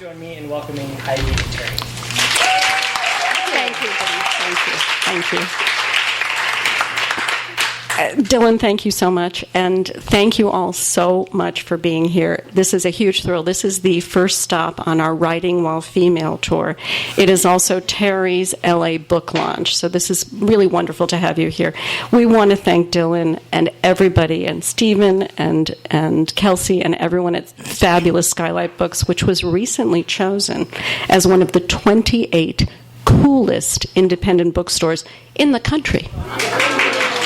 join me in welcoming Heidi and Teri. Thank you, Dylan. Thank you. Dylan, thank you so much, and thank you all so much for being here. This is a huge thrill. This is the first stop on our Writing While Female tour. It is also Teri's LA book launch, so this is really wonderful to have you here. We want to thank Dylan and everybody, and Stephen and Kelsey and everyone at Fabulous Skylight Books, which was recently chosen as one of the 28 coolest independent bookstores in the country.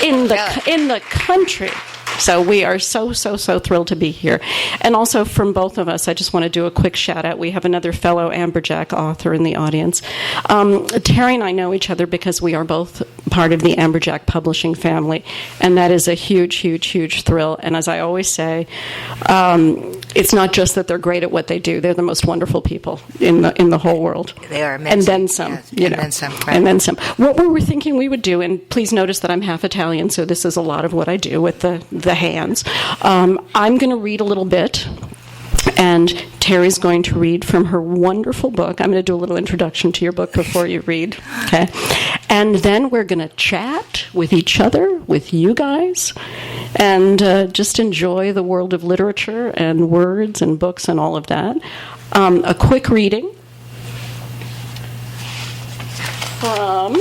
In the country. So we are so thrilled to be here. And also from both of us, I just want to do a quick shout out. We have another fellow Amberjack author in the audience. Teri and I know each other because we are both part of the Amberjack publishing family, and that is a huge thrill. And as I always say, it's not just that they're great at what they do; they're the most wonderful people in the whole world. They are amazing. And then some, yes. you know. And then some. Right. And then some. What we were thinking we would do, and please notice that I'm half Italian, so this is a lot of what I do with the hands. I'm going to read a little bit, and Teri's going to read from her wonderful book. I'm going to do a little introduction to your book before you read, okay? And then we're going to chat with each other, with you guys, and just enjoy the world of literature and words and books and all of that. A quick reading from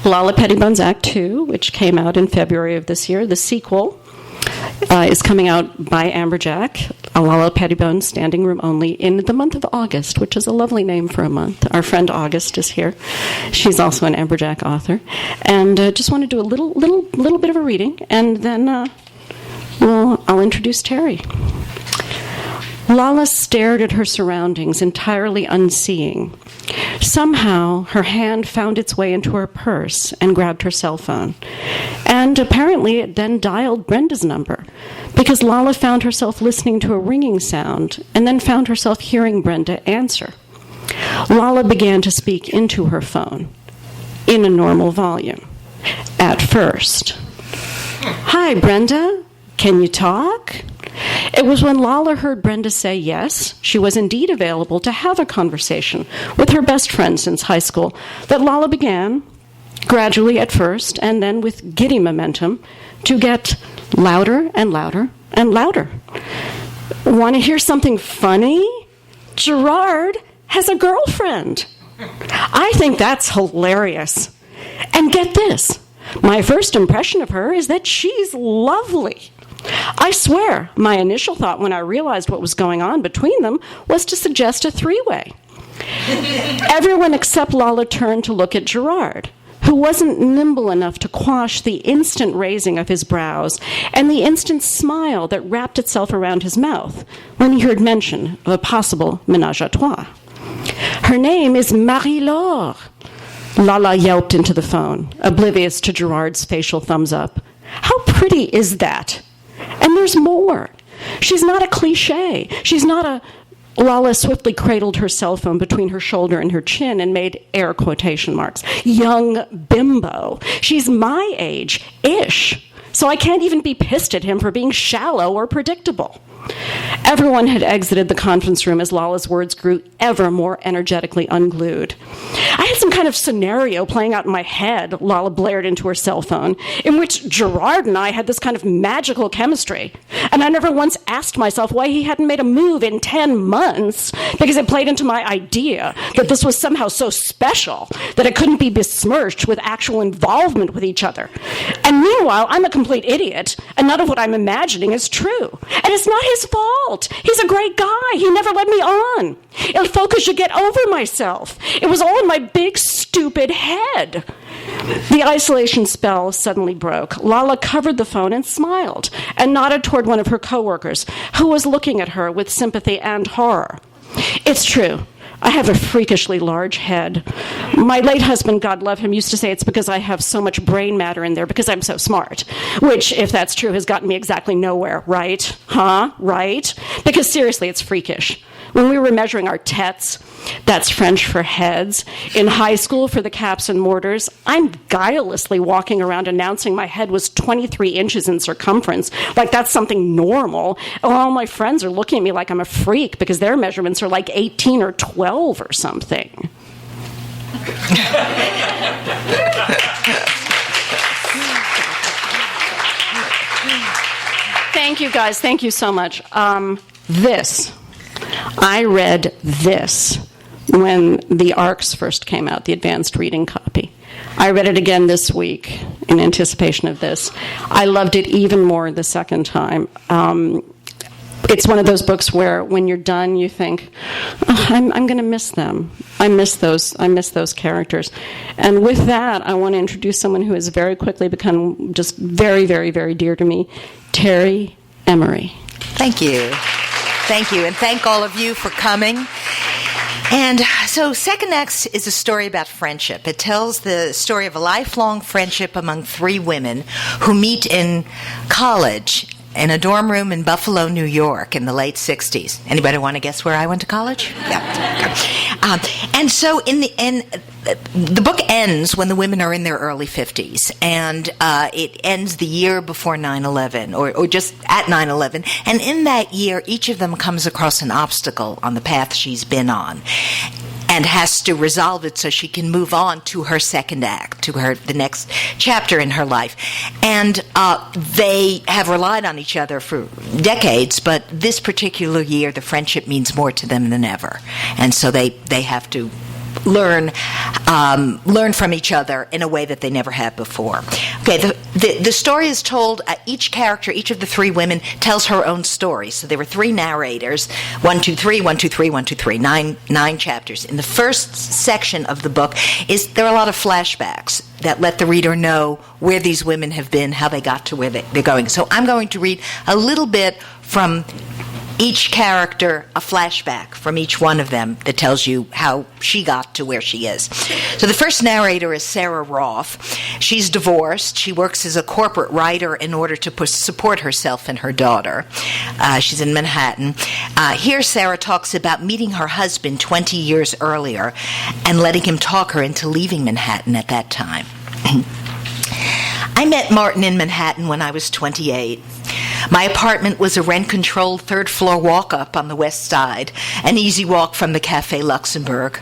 Lala Pettibone's Act 2, which came out in February of this year. The sequel is coming out by Amberjack, Lala Pettibone, Standing Room Only, in the month of August, which is a lovely name for a month. Our friend August is here. She's also an Amberjack author. And just want to do a little bit of a reading, and then I'll introduce Teri. Lala stared at her surroundings, entirely unseeing. Somehow, her hand found its way into her purse and grabbed her cell phone. And apparently it then dialed Brenda's number, because Lala found herself listening to a ringing sound and then found herself hearing Brenda answer. Lala began to speak into her phone, in a normal volume, at first. "Hi, Brenda. Can you talk?" It was when Lala heard Brenda say yes, she was indeed available to have a conversation with her best friend since high school, that Lala began, gradually at first, and then with giddy momentum, to get louder and louder and louder. "Want to hear something funny? Gerard has a girlfriend. I think that's hilarious. And get this, my first impression of her is that she's lovely. I swear, my initial thought when I realized what was going on between them was to suggest a three-way." Everyone except Lala turned to look at Gerard, who wasn't nimble enough to quash the instant raising of his brows and the instant smile that wrapped itself around his mouth when he heard mention of a possible ménage à trois. "Her name is Marie-Laure," Lala yelped into the phone, oblivious to Gerard's facial thumbs up. "How pretty is that? And there's more. She's not a cliche. She's not a..." Lala swiftly cradled her cell phone between her shoulder and her chin and made air quotation marks. "Young bimbo. She's my age-ish. So I can't even be pissed at him for being shallow or predictable." Everyone had exited the conference room as Lala's words grew ever more energetically unglued. "I had some kind of scenario playing out in my head," Lala blared into her cell phone, "in which Gerard and I had this kind of magical chemistry. And I never once asked myself why he hadn't made a move in 10 months, because it played into my idea that this was somehow so special that it couldn't be besmirched with actual involvement with each other. And meanwhile, I'm a complete idiot, and none of what I'm imagining is true. And it's not his fault. He's a great guy. He never led me on. Il faut que je get over myself. It was all in my big, stupid head." The isolation spell suddenly broke. Lala covered the phone and smiled, and nodded toward one of her coworkers, who was looking at her with sympathy and horror. "It's true. I have a freakishly large head. My late husband, God love him, used to say it's because I have so much brain matter in there because I'm so smart, which, if that's true, has gotten me exactly nowhere, right? Huh? Right? Because seriously, it's freakish. When we were measuring our tets, that's French for heads, in high school for the caps and mortars, I'm guilelessly walking around announcing my head was 23 inches in circumference, like that's something normal. All my friends are looking at me like I'm a freak because their measurements are like 18 or 12 or something. Thank you, guys. Thank you so much. I read this when the ARCs first came out, the advanced reading copy. I read it again this week in anticipation of this. I loved it even more the second time. It's one of those books where when you're done, you think, oh, I'm going to miss them. I miss those characters. And with that, I want to introduce someone who has very quickly become just very, very, very dear to me, Teri Emory. Thank you. Thank you, and thank all of you for coming. And so Second Next is a story about friendship. It tells the story of a lifelong friendship among three women who meet in college in a dorm room in Buffalo, New York in the late 60s. Anybody want to guess where I went to college? Yeah. And so the book ends when the women are in their early 50s, and it ends the year before 9/11, or just at 9/11. And in that year, each of them comes across an obstacle on the path she's been on, and has to resolve it so she can move on to her second act, to the next chapter in her life. And they have relied on each other for decades, but this particular year, the friendship means more to them than ever. And so they have to learn from each other in a way that they never had before. Okay, the story is told, each character, each of the three women tells her own story. So there were three narrators, 1, 2, 3, 1, 2, 3, 1, 2, 3, nine chapters. In the first section of the book, there are a lot of flashbacks that let the reader know where these women have been, how they got to where they're going. So I'm going to read a little bit from each character, a flashback from each one of them that tells you how she got to where she is. So the first narrator is Sarah Roth. She's divorced. She works as a corporate writer in order to support herself and her daughter. She's in Manhattan. Here Sarah talks about meeting her husband 20 years earlier and letting him talk her into leaving Manhattan at that time. I met Martin in Manhattan when I was 28. My apartment was a rent-controlled third-floor walk-up on the west side, an easy walk from the Café Luxembourg.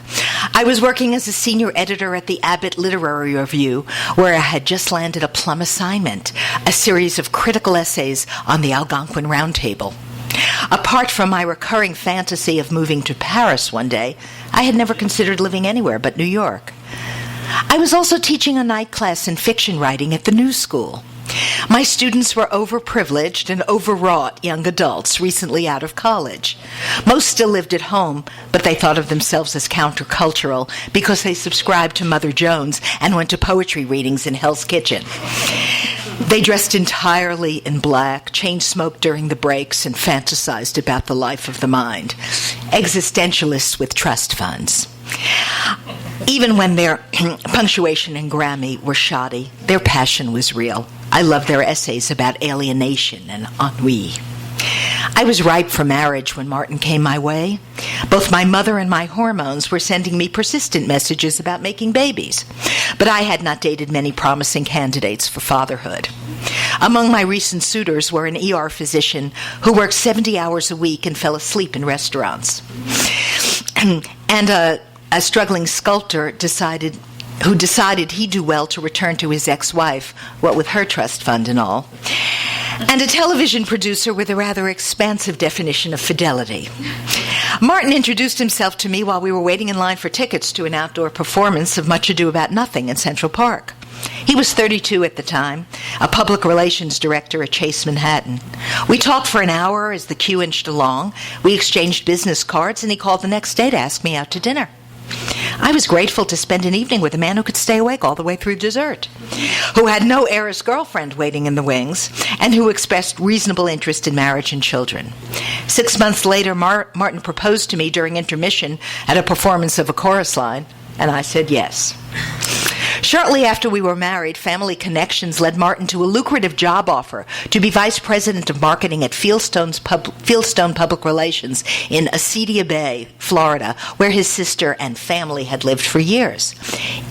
I was working as a senior editor at the Abbott Literary Review, where I had just landed a plum assignment, a series of critical essays on the Algonquin Round Table. Apart from my recurring fantasy of moving to Paris one day, I had never considered living anywhere but New York. I was also teaching a night class in fiction writing at the New School. My students were overprivileged and overwrought young adults recently out of college. Most still lived at home, but they thought of themselves as countercultural because they subscribed to Mother Jones and went to poetry readings in Hell's Kitchen. They dressed entirely in black, chain-smoked during the breaks, and fantasized about the life of the mind. Existentialists with trust funds. Even when their punctuation and Grammy were shoddy, their passion was real. I loved their essays about alienation and ennui. I was ripe for marriage when Martin came my way. Both my mother and my hormones were sending me persistent messages about making babies, but I had not dated many promising candidates for fatherhood. Among my recent suitors were an ER physician who worked 70 hours a week and fell asleep in restaurants, and a struggling sculptor who decided he'd do well to return to his ex-wife, what with her trust fund and all, and a television producer with a rather expansive definition of fidelity. Martin introduced himself to me while we were waiting in line for tickets to an outdoor performance of Much Ado About Nothing in Central Park. He was 32 at the time, a public relations director at Chase Manhattan. We talked for an hour as the queue inched along. We exchanged business cards, and he called the next day to ask me out to dinner. I was grateful to spend an evening with a man who could stay awake all the way through dessert, who had no heiress girlfriend waiting in the wings, and who expressed reasonable interest in marriage and children. 6 months later, Martin proposed to me during intermission at a performance of a chorus line, and I said yes. Shortly after we were married, family connections led Martin to a lucrative job offer to be vice president of marketing at Fieldstone Public Relations in Acedia Bay, Florida, where his sister and family had lived for years.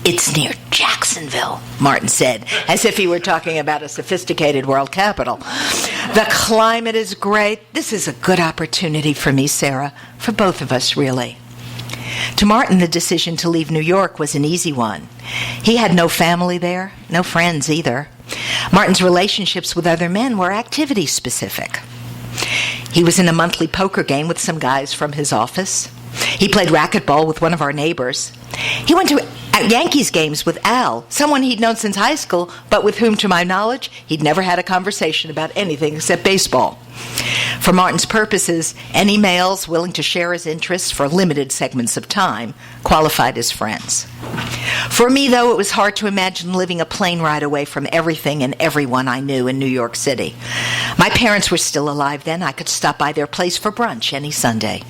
"It's near Jacksonville," Martin said, as if he were talking about a sophisticated world capital. "The climate is great. This is a good opportunity for me, Sarah, for both of us, really." To Martin, the decision to leave New York was an easy one. He had no family there, no friends either. Martin's relationships with other men were activity-specific. He was in a monthly poker game with some guys from his office. He played racquetball with one of our neighbors. He went to Yankees games with Al, someone he'd known since high school, but with whom, to my knowledge, he'd never had a conversation about anything except baseball. For Martin's purposes, any males willing to share his interests for limited segments of time qualified as friends. For me, though, it was hard to imagine living a plane ride away from everything and everyone I knew in New York City. My parents were still alive then. I could stop by their place for brunch any Sunday.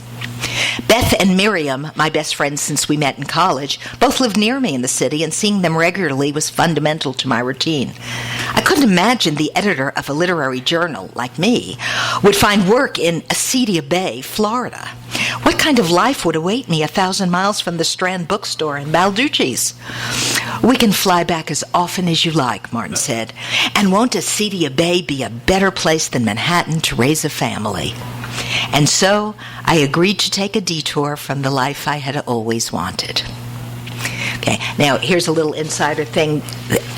Beth and Miriam, my best friends since we met in college, both lived near me in the city, and seeing them regularly was fundamental to my routine. I couldn't imagine the editor of a literary journal, like me, would find work in Acedia Bay, Florida. What kind of life would await me 1,000 miles from the Strand bookstore in Balducci's? "We can fly back as often as you like," Martin said. "And won't Acedia Bay be a better place than Manhattan to raise a family?" And so I agreed to take a detour from the life I had always wanted. Okay, now here's a little insider thing.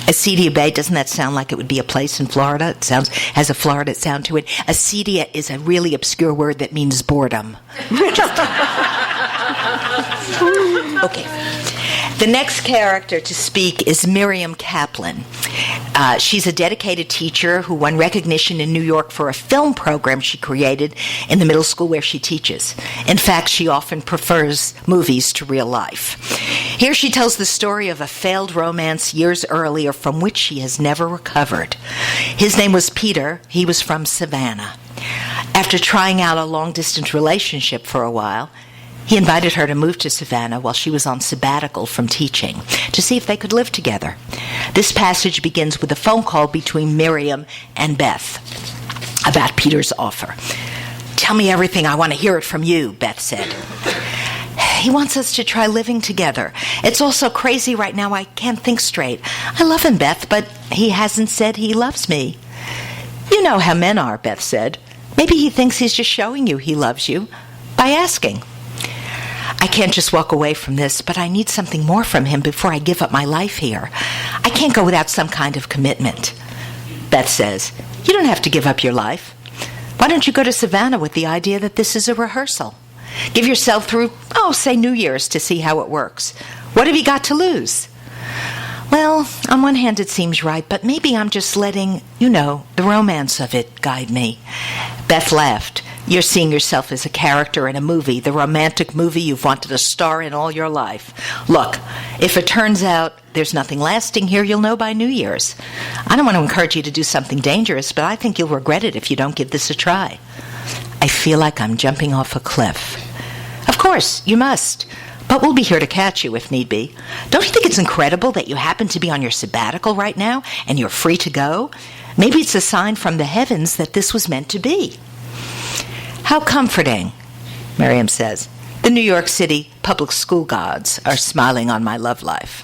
Acedia Bay, doesn't that sound like it would be a place in Florida? It has a Florida sound to it. Acedia is a really obscure word that means boredom. Okay. The next character to speak is Miriam Kaplan. She's a dedicated teacher who won recognition in New York for a film program she created in the middle school where she teaches. In fact, she often prefers movies to real life. Here she tells the story of a failed romance years earlier from which she has never recovered. His name was Peter. He was from Savannah. After trying out a long-distance relationship for a while, he invited her to move to Savannah while she was on sabbatical from teaching to see if they could live together. This passage begins with a phone call between Miriam and Beth about Peter's offer. "Tell me everything. I want to hear it from you," Beth said. "He wants us to try living together. It's all so crazy right now I can't think straight. I love him, Beth, but he hasn't said he loves me." "You know how men are," Beth said. "Maybe he thinks he's just showing you he loves you by asking." "I can't just walk away from this, but I need something more from him before I give up my life here. I can't go without some kind of commitment." Beth says, "You don't have to give up your life. Why don't you go to Savannah with the idea that this is a rehearsal? Give yourself through, say New Year's to see how it works. What have you got to lose?" "Well, on one hand it seems right, but maybe I'm just letting, the romance of it guide me." Beth laughed. "You're seeing yourself as a character in a movie, the romantic movie you've wanted to star in all your life. Look, if it turns out there's nothing lasting here, you'll know by New Year's. I don't want to encourage you to do something dangerous, but I think you'll regret it if you don't give this a try." "I feel like I'm jumping off a cliff." "Of course, you must. But we'll be here to catch you if need be. Don't you think it's incredible that you happen to be on your sabbatical right now and you're free to go? Maybe it's a sign from the heavens that this was meant to be." "How comforting," Miriam says. "The New York City public school gods are smiling on my love life."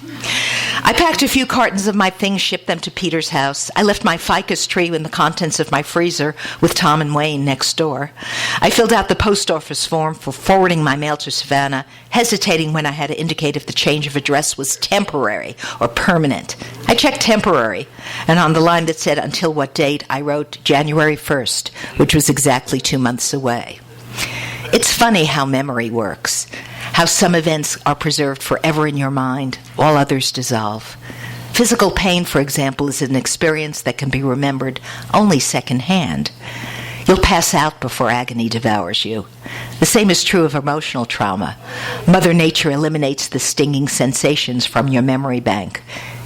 I packed a few cartons of my things, shipped them to Peter's house. I left my ficus tree and the contents of my freezer with Tom and Wayne next door. I filled out the post office form for forwarding my mail to Savannah, hesitating when I had to indicate if the change of address was temporary or permanent. I checked temporary, and on the line that said until what date, I wrote January 1st, which was exactly 2 months away. It's funny how memory works, how some events are preserved forever in your mind, while others dissolve. Physical pain, for example, is an experience that can be remembered only secondhand. You'll pass out before agony devours you. The same is true of emotional trauma. Mother Nature eliminates the stinging sensations from your memory bank.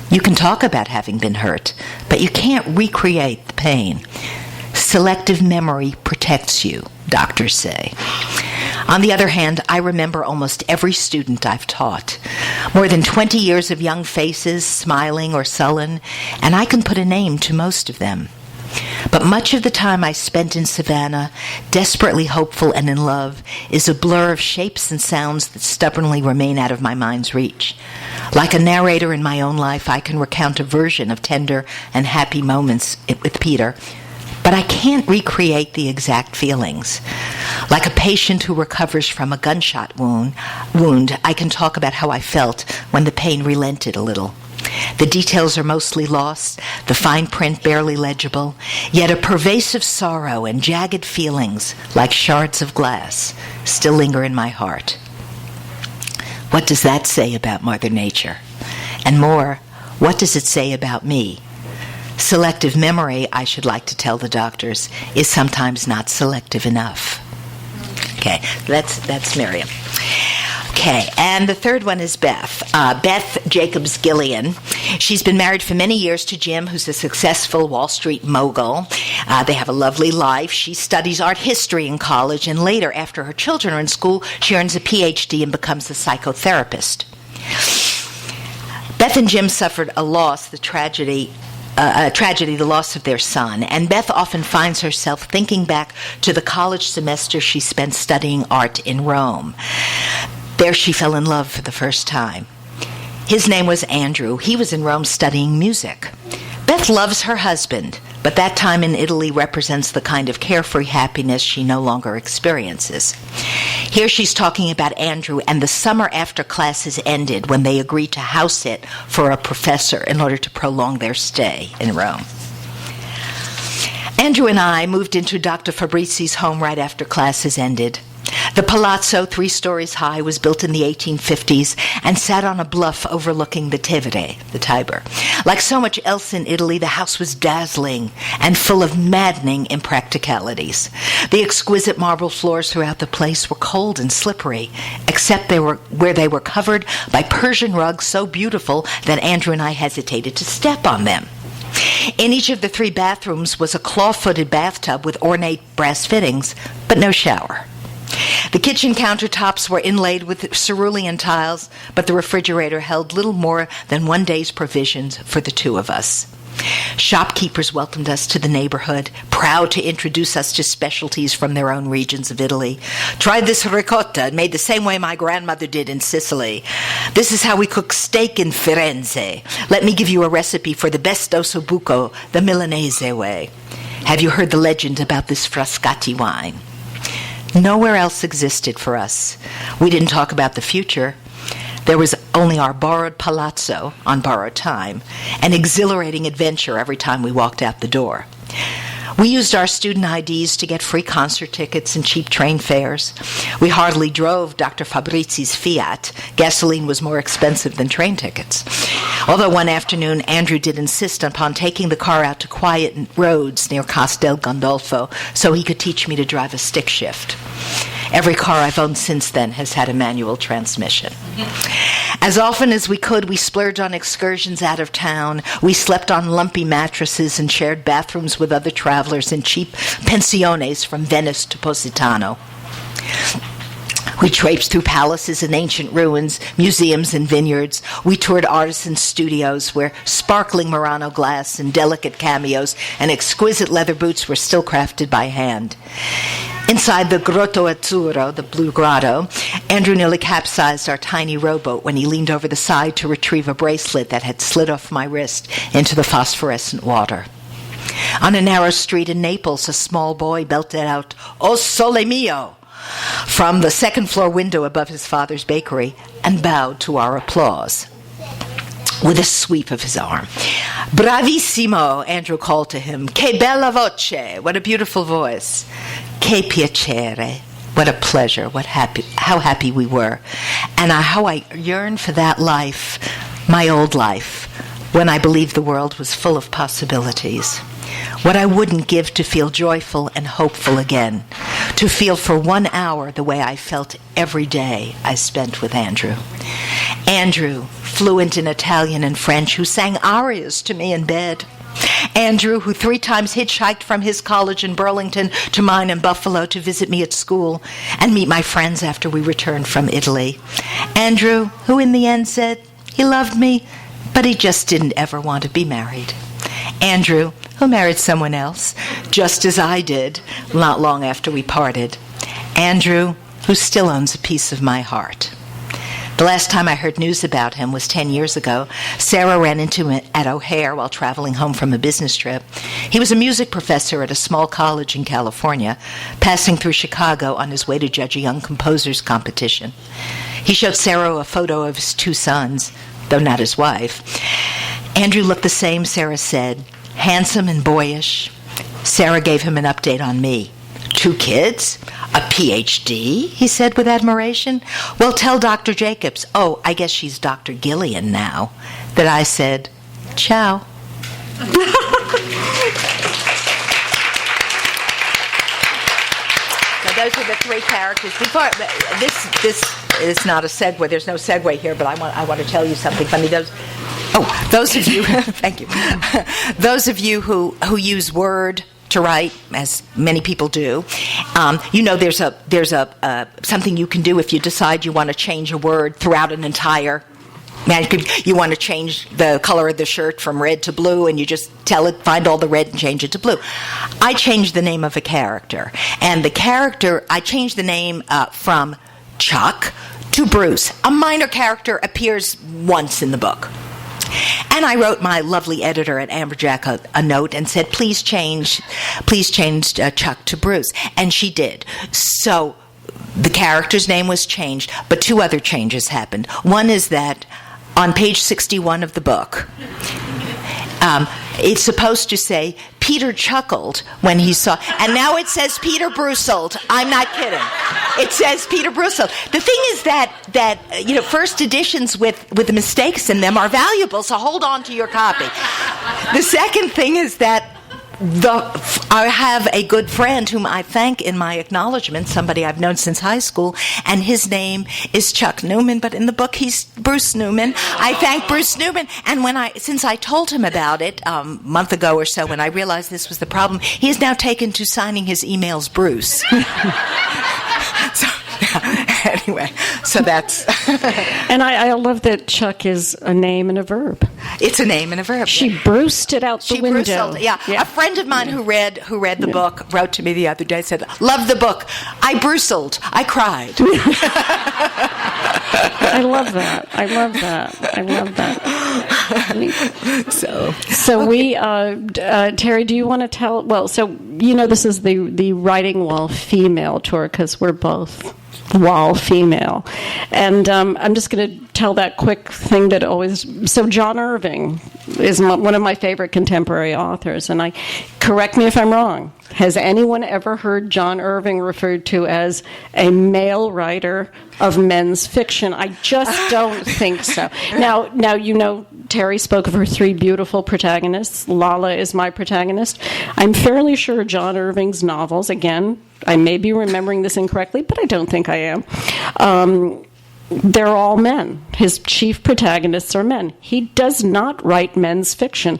You can talk about having been hurt, but you can't recreate the pain. Selective memory protects you, doctors say. On the other hand, I remember almost every student I've taught. More than 20 years of young faces, smiling or sullen, and I can put a name to most of them. But much of the time I spent in Savannah, desperately hopeful and in love, is a blur of shapes and sounds that stubbornly remain out of my mind's reach. Like a narrator in my own life, I can recount a version of tender and happy moments with Peter, but I can't recreate the exact feelings. Like a patient who recovers from a gunshot wound, I can talk about how I felt when the pain relented a little. The details are mostly lost, the fine print barely legible, yet a pervasive sorrow and jagged feelings, like shards of glass, still linger in my heart. What does that say about Mother Nature? And more, what does it say about me? Selective memory, I should like to tell the doctors, is sometimes not selective enough. Okay, that's Miriam. Okay, and the third one is Beth. Beth Jacobs Gillian. She's been married for many years to Jim, who's a successful Wall Street mogul. They have a lovely life. She studies art history in college, and later, after her children are in school, she earns a PhD and becomes a psychotherapist. Beth and Jim suffered a loss, the tragedy, the loss of their son, and Beth often finds herself thinking back to the college semester she spent studying art in Rome. There she fell in love for the first time. His name was Andrew. He was in Rome studying music. Beth loves her husband, but that time in Italy represents the kind of carefree happiness she no longer experiences. Here she's talking about Andrew and the summer after classes ended when they agreed to house sit for a professor in order to prolong their stay in Rome. Andrew and I moved into Dr. Fabrizi's home right after classes ended. The palazzo, 3 stories high, was built in the 1850s and sat on a bluff overlooking the Tevere, the Tiber. Like so much else in Italy, the house was dazzling and full of maddening impracticalities. The exquisite marble floors throughout the place were cold and slippery, except where they were covered by Persian rugs so beautiful that Andrew and I hesitated to step on them. In each of the 3 bathrooms was a claw-footed bathtub with ornate brass fittings, but no shower. The kitchen countertops were inlaid with cerulean tiles, but the refrigerator held little more than one day's provisions for the 2 of us. Shopkeepers welcomed us to the neighborhood, proud to introduce us to specialties from their own regions of Italy. Try this ricotta, made the same way my grandmother did in Sicily. This is how we cook steak in Firenze. Let me give you a recipe for the best ossobuco, the Milanese way. Have you heard the legend about this Frascati wine? Nowhere else existed for us. We didn't talk about the future. There was only our borrowed palazzo on borrowed time, an exhilarating adventure every time we walked out the door. We used our student IDs to get free concert tickets and cheap train fares. We hardly drove Dr. Fabrizi's Fiat. Gasoline was more expensive than train tickets. Although one afternoon, Andrew did insist upon taking the car out to quiet roads near Castel Gandolfo so he could teach me to drive a stick shift. Every car I've owned since then has had a manual transmission. As often as we could, we splurged on excursions out of town. We slept on lumpy mattresses and shared bathrooms with other travelers in cheap pensiones from Venice to Positano. We traipsed through palaces and ancient ruins, museums and vineyards. We toured artisan studios where sparkling Murano glass and delicate cameos and exquisite leather boots were still crafted by hand. Inside the Grotto Azzurro, the Blue Grotto, Andrew nearly capsized our tiny rowboat when he leaned over the side to retrieve a bracelet that had slid off my wrist into the phosphorescent water. On a narrow street in Naples, a small boy belted out, "O sole mio!" from the second-floor window above his father's bakery and bowed to our applause with a sweep of his arm. "Bravissimo," Andrew called to him. "Che bella voce!" What a beautiful voice. "Che piacere!" What a pleasure. How happy we were. And how I yearned for that life, my old life, when I believed the world was full of possibilities. What I wouldn't give to feel joyful and hopeful again, to feel for 1 hour the way I felt every day I spent with Andrew. Andrew, fluent in Italian and French, who sang arias to me in bed. Andrew, who 3 times hitchhiked from his college in Burlington to mine in Buffalo to visit me at school and meet my friends after we returned from Italy. Andrew, who in the end said he loved me, but he just didn't ever want to be married. Andrew, who married someone else, just as I did, not long after we parted. Andrew, who still owns a piece of my heart. The last time I heard news about him was 10 years ago. Sarah ran into him at O'Hare while traveling home from a business trip. He was a music professor at a small college in California, passing through Chicago on his way to judge a young composers competition. He showed Sarah a photo of his 2 sons, though not his wife. Andrew looked the same, Sarah said, handsome and boyish. Sarah gave him an update on me. 2 kids? A PhD? He said with admiration. Well, tell Dr. Jacobs, oh, I guess she's Dr. Gillian now, that I said, ciao. So those are the 3 characters. Before this is not a segue. There's no segue here, but I want to tell you something funny. Those of you, thank you. Those of you who use Word to write, as many people do, there's a something you can do if you decide you want to change a word throughout an entire manuscript. You want to change the color of the shirt from red to blue, and you just tell it, find all the red and change it to blue. I changed the name of a character, and I changed the name from Chuck to Bruce. A minor character appears once in the book. And I wrote my lovely editor at Amberjack a note and said, please change Chuck to Bruce. And she did. So the character's name was changed, but 2 other changes happened. One is that on page 61 of the book, it's supposed to say, Peter chuckled when he saw, and now it says Peter Bruseled. I'm not kidding. It says Peter Bruseled. The thing is that first editions with the mistakes in them are valuable, so hold on to your copy. The second thing is that I have a good friend whom I thank in my acknowledgement, somebody I've known since high school, and his name is Chuck Newman, but in the book he's Bruce Newman. I thank Bruce Newman, and since I told him about it a month ago or so, when I realized this was the problem, he is now taken to signing his emails Bruce. Anyway, so that's... And I love that Chuck is a name and a verb. It's a name and a verb. She bruised it out the window. Bruceled, yeah. A friend of mine who read the book wrote to me the other day, said, love the book. I bruceled. I cried. I love that. So we, Teri, do you want to tell? Well, so this is the Writing Wall female tour because we're both Wall female, and I'm just going to tell that quick thing that always. So John Irving is one of my favorite contemporary authors, and correct me if I'm wrong. Has anyone ever heard John Irving referred to as a male writer of men's fiction? I just don't think so. Now, Teri spoke of her 3 beautiful protagonists. Lala is my protagonist. I'm fairly sure John Irving's novels, again, I may be remembering this incorrectly, but I don't think I am. They're all men. His chief protagonists are men. He does not write men's fiction.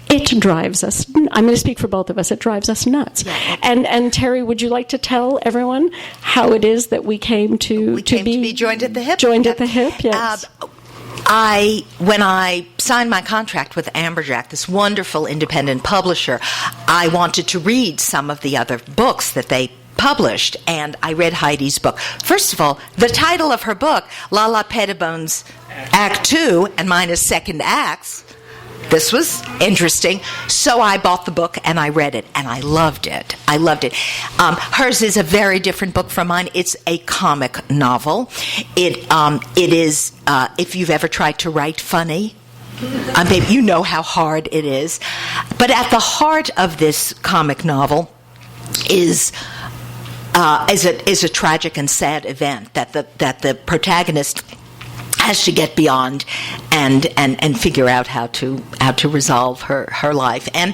It drives us, I'm going to speak for both of us, it drives us nuts. Yeah. And Teri, would you like to tell everyone how it is that we came to be joined at the hip? Joined at the hip, yes. When I signed my contract with Amberjack, this wonderful independent publisher, I wanted to read some of the other books that they published, and I read Heidi's book. First of all, the title of her book, Lala Pettibone's Act 2, and mine is Second Acts. This was interesting. So I bought the book and I read it, and I loved it. Hers is a very different book from mine. It's a comic novel. It is, if you've ever tried to write funny, you know how hard it is. But at the heart of this comic novel is a tragic and sad event that the protagonist has to get beyond and figure out how to resolve her life. And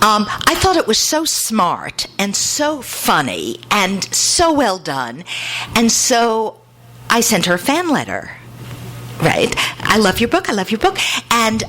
I thought it was so smart and so funny and so well done. And so I sent her a fan letter. Right? I love your book. I love your book. And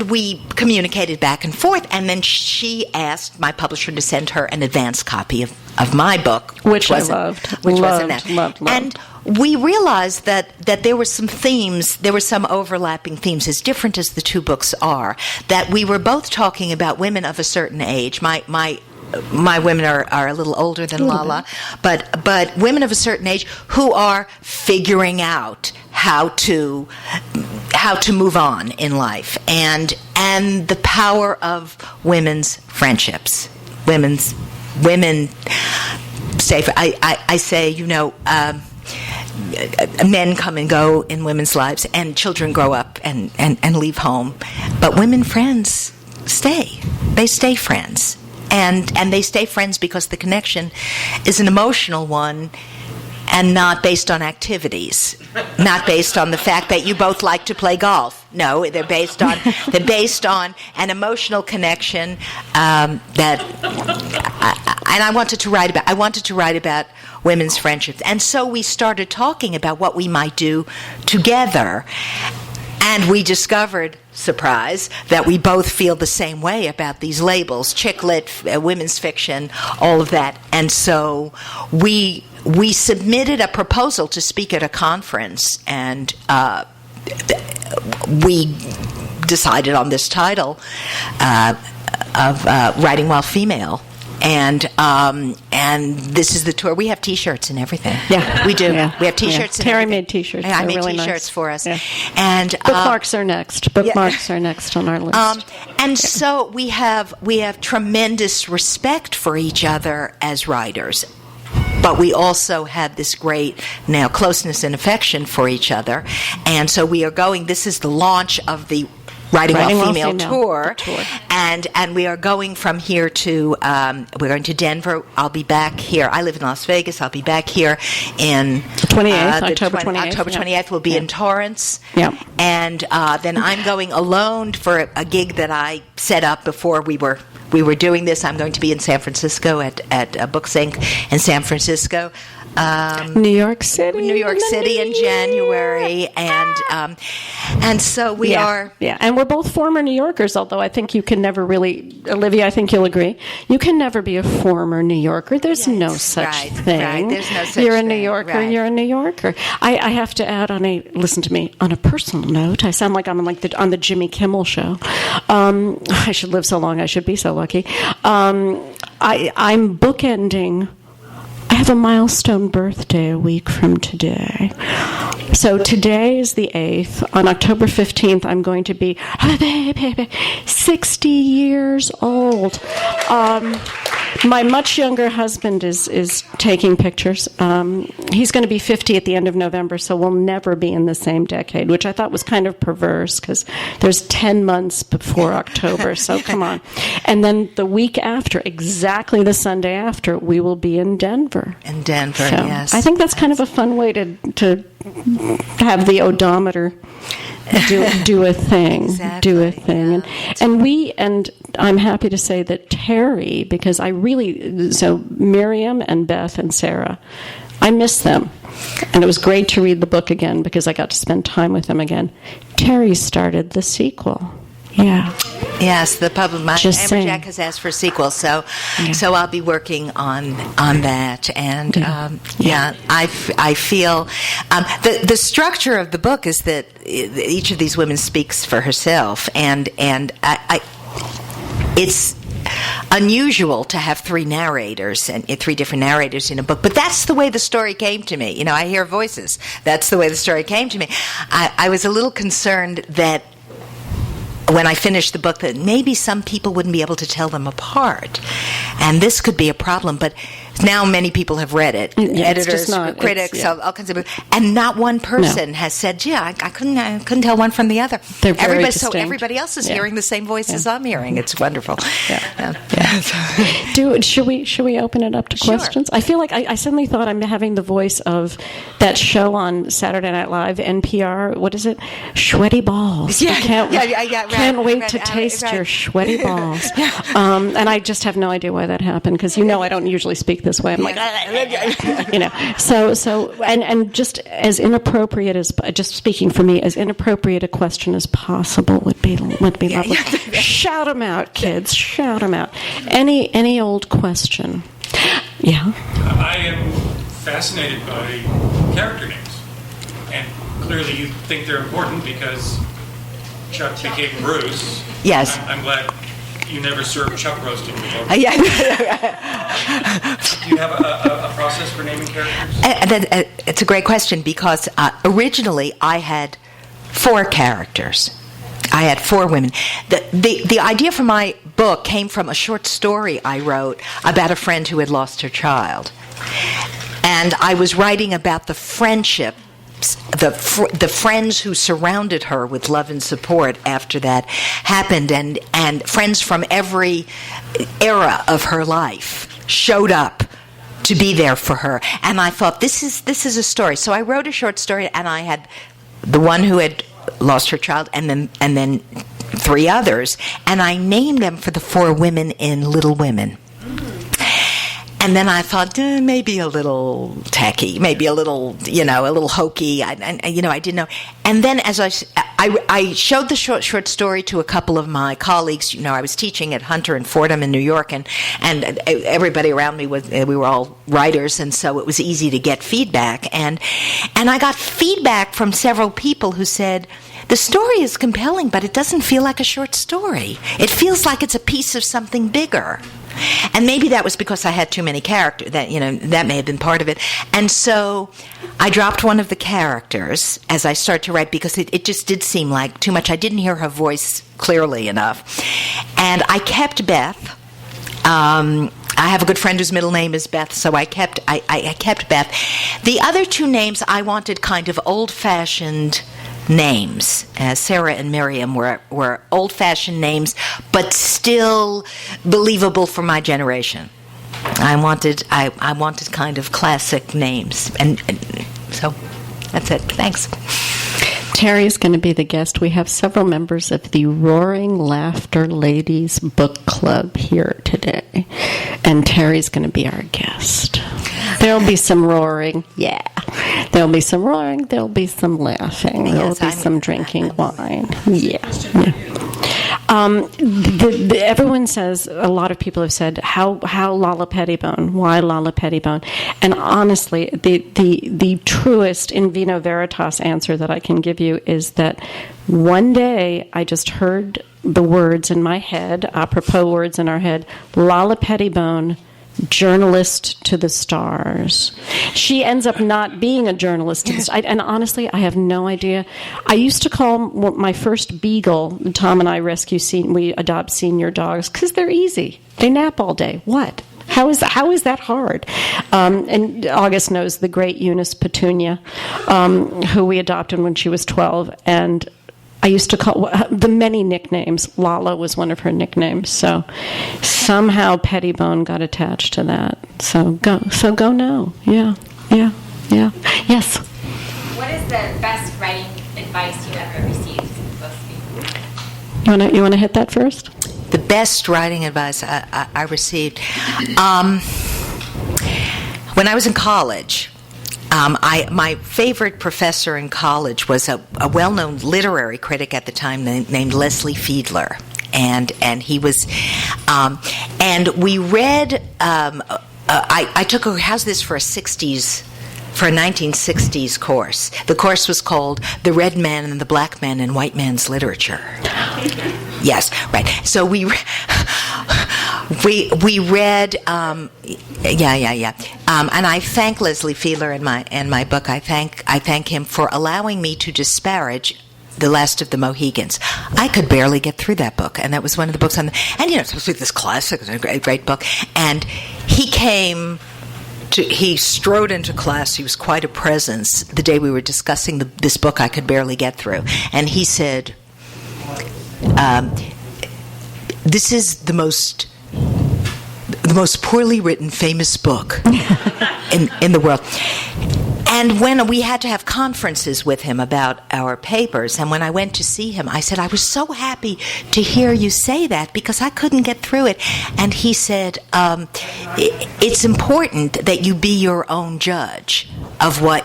we communicated back and forth. And then she asked my publisher to send her an advance copy of my book. Which I loved. Which wasn't loved, that. loved. And we realized that there were some themes, there were some overlapping themes, as different as the two books are, that we were both talking about women of a certain age. My women are a little older than Lala, but women of a certain age who are figuring out how to move on in life, and the power of women's friendships. Women say, I say, men come and go in women's lives, and children grow up and leave home, but women friends stay. They stay friends. And they stay friends because the connection is an emotional one and not based on activities, not based on the fact that you both like to play golf. No, they're based on an emotional connection that I wanted to write about. I wanted to write about women's friendships, and so we started talking about what we might do together. And we discovered, surprise, that we both feel the same way about these labels, chick lit, women's fiction, all of that. And so we submitted a proposal to speak at a conference, and we decided on this title of Writing While Female. And this is the tour. We have T-shirts and everything. Yeah, we do. Yeah. We have T-shirts. Yeah. Teri made T-shirts. I made really T-shirts nice. for us. Yeah. And bookmarks are next. Bookmarks are next on our list. So we have tremendous respect for each other as writers. But we also have this great now closeness and affection for each other. And so we are going. This is the launch of the Writing While Female tour. And we are going from here to we're going to Denver. I'll be back here. I live in Las Vegas. I'll be back here in October 28th. October 28th. We'll be in Torrance. Yeah. And then I'm going alone for a gig that I set up before we were doing this. I'm going to be in San Francisco at Books Inc. in San Francisco. New York City in January, and so we are. Yeah, and we're both former New Yorkers. Although I think you can never really, Olivia, I think you'll agree, you can never be a former New Yorker. There's no such thing. Right. There's no such You're a thing. New Yorker. Right. You're a New Yorker. I have to add listen to me, on a personal note. I sound like I'm on the Jimmy Kimmel show. I should live so long. I should be so lucky. I'm bookending. I have a milestone birthday a week from today. So today is the 8th. On October 15th, I'm going to be 60 years old. My much younger husband is taking pictures. He's going to be 50 at the end of November, so we'll never be in the same decade, which I thought was kind of perverse because there's 10 months before October, so come on. And then the week after, exactly the Sunday after, we will be in Denver. In Denver, So yes. I think that's kind of a fun way to have the odometer do a thing. Exactly, Do a thing. Yeah. And I'm happy to say that Teri, because so Miriam and Beth and Sarah, I miss them. And it was great to read the book again because I got to spend time with them again. Teri started the sequel. Yeah. Yes, the public. Amberjack has asked for a sequel, so I'll be working on that. And I feel the structure of the book is that each of these women speaks for herself, and it's unusual to have three different narrators in a book, but that's the way the story came to me. I hear voices. That's the way the story came to me. I was a little concerned that when I finished the book that maybe some people wouldn't be able to tell them apart. And this could be a problem, but now many people have read it. Editors, critics, all kinds of people. And not one person has said, I couldn't tell one from the other. They're very distinct. So everybody else is hearing the same voices I'm hearing. It's wonderful. Should we open it up to questions? I feel like I suddenly thought I'm having the voice of that show on Saturday Night Live, NPR. What is it? Sweaty balls. Can't wait to taste your sweaty balls. And I just have no idea why that happened because I don't usually speak this way. I'm like, so and just as inappropriate as, just speaking for me, as inappropriate a question as possible would be lovely. Shout them out, kids. Shout them out. Any old question. Yeah. I am fascinated by character names, and clearly you think they're important because Chuck became Bruce. Yes. I'm glad you never served chuck roast in your book. Yeah. Do you have a process for naming characters? It's a great question because originally I had 4 characters. I had 4 women. The idea for my book came from a short story I wrote about a friend who had lost her child. And I was writing about the friendship, the friends who surrounded her with love and support after that happened, and friends from every era of her life showed up to be there for her. And I thought, this is a story. So I wrote a short story, and I had the one who had lost her child, and then 3 others, and I named them for the 4 women in Little Women. And then I thought, maybe a little tacky, maybe a little hokey. I didn't know. And then as I showed the short story to a couple of my colleagues. I was teaching at Hunter and Fordham in New York, and everybody around me we were all writers, and so it was easy to get feedback. And I got feedback from several people who said, the story is compelling, but it doesn't feel like a short story. It feels like it's a piece of something bigger. And maybe that was because I had too many characters. That may have been part of it. And so I dropped one of the characters as I started to write because it just did seem like too much. I didn't hear her voice clearly enough. And I kept Beth. I have a good friend whose middle name is Beth, so I kept Beth. The other 2 names I wanted kind of old-fashioned names. Sarah and Miriam were old-fashioned names, but still believable for my generation. I wanted kind of classic names, and so that's it. Thanks. Teri's going to be the guest. We have several members of the Roaring Laughter Ladies Book Club here today, and Teri's going to be our guest. There'll be some roaring, yeah. There'll be some roaring, there'll be some laughing, there'll be some drinking wine, yeah. Everyone says, a lot of people have said, how Lala Pettibone? Why Lala Pettibone? And honestly, the truest in vino veritas answer that I can give you is that one day I just heard the words in my head, apropos words in our head, Lala Pettibone, journalist to the stars. She ends up not being a journalist to the stars. And honestly, I have no idea. I used to call my first beagle, Tom and I we adopt senior dogs, because they're easy. They nap all day. What? How is that hard? And August knows the great Eunice Petunia, who we adopted when she was 12, and I used to call the many nicknames. Lala was one of her nicknames. So somehow Pettibone got attached to that. So go now. Yeah. Yes. What is the best writing advice you ever received? You want to hit that first? The best writing advice I received when I was in college. My favorite professor in college was a well-known literary critic at the time named Leslie Fiedler, and he was, and we read. I took a how's this for a 1960s course. The course was called "The Red Man and the Black Man in White Man's Literature." Yes, right. So we read. And I thank Leslie Fiedler in my book. I thank him for allowing me to disparage The Last of the Mohegans. I could barely get through that book, and that was one of the books it's supposed to be this classic, it's a great book. And he strode into class. He was quite a presence the day we were discussing this book I could barely get through. And he said, this is the most poorly written famous book in the world. And when we had to have conferences with him about our papers, and when I went to see him, I said, I was so happy to hear you say that because I couldn't get through it. And he said, it's important that you be your own judge of what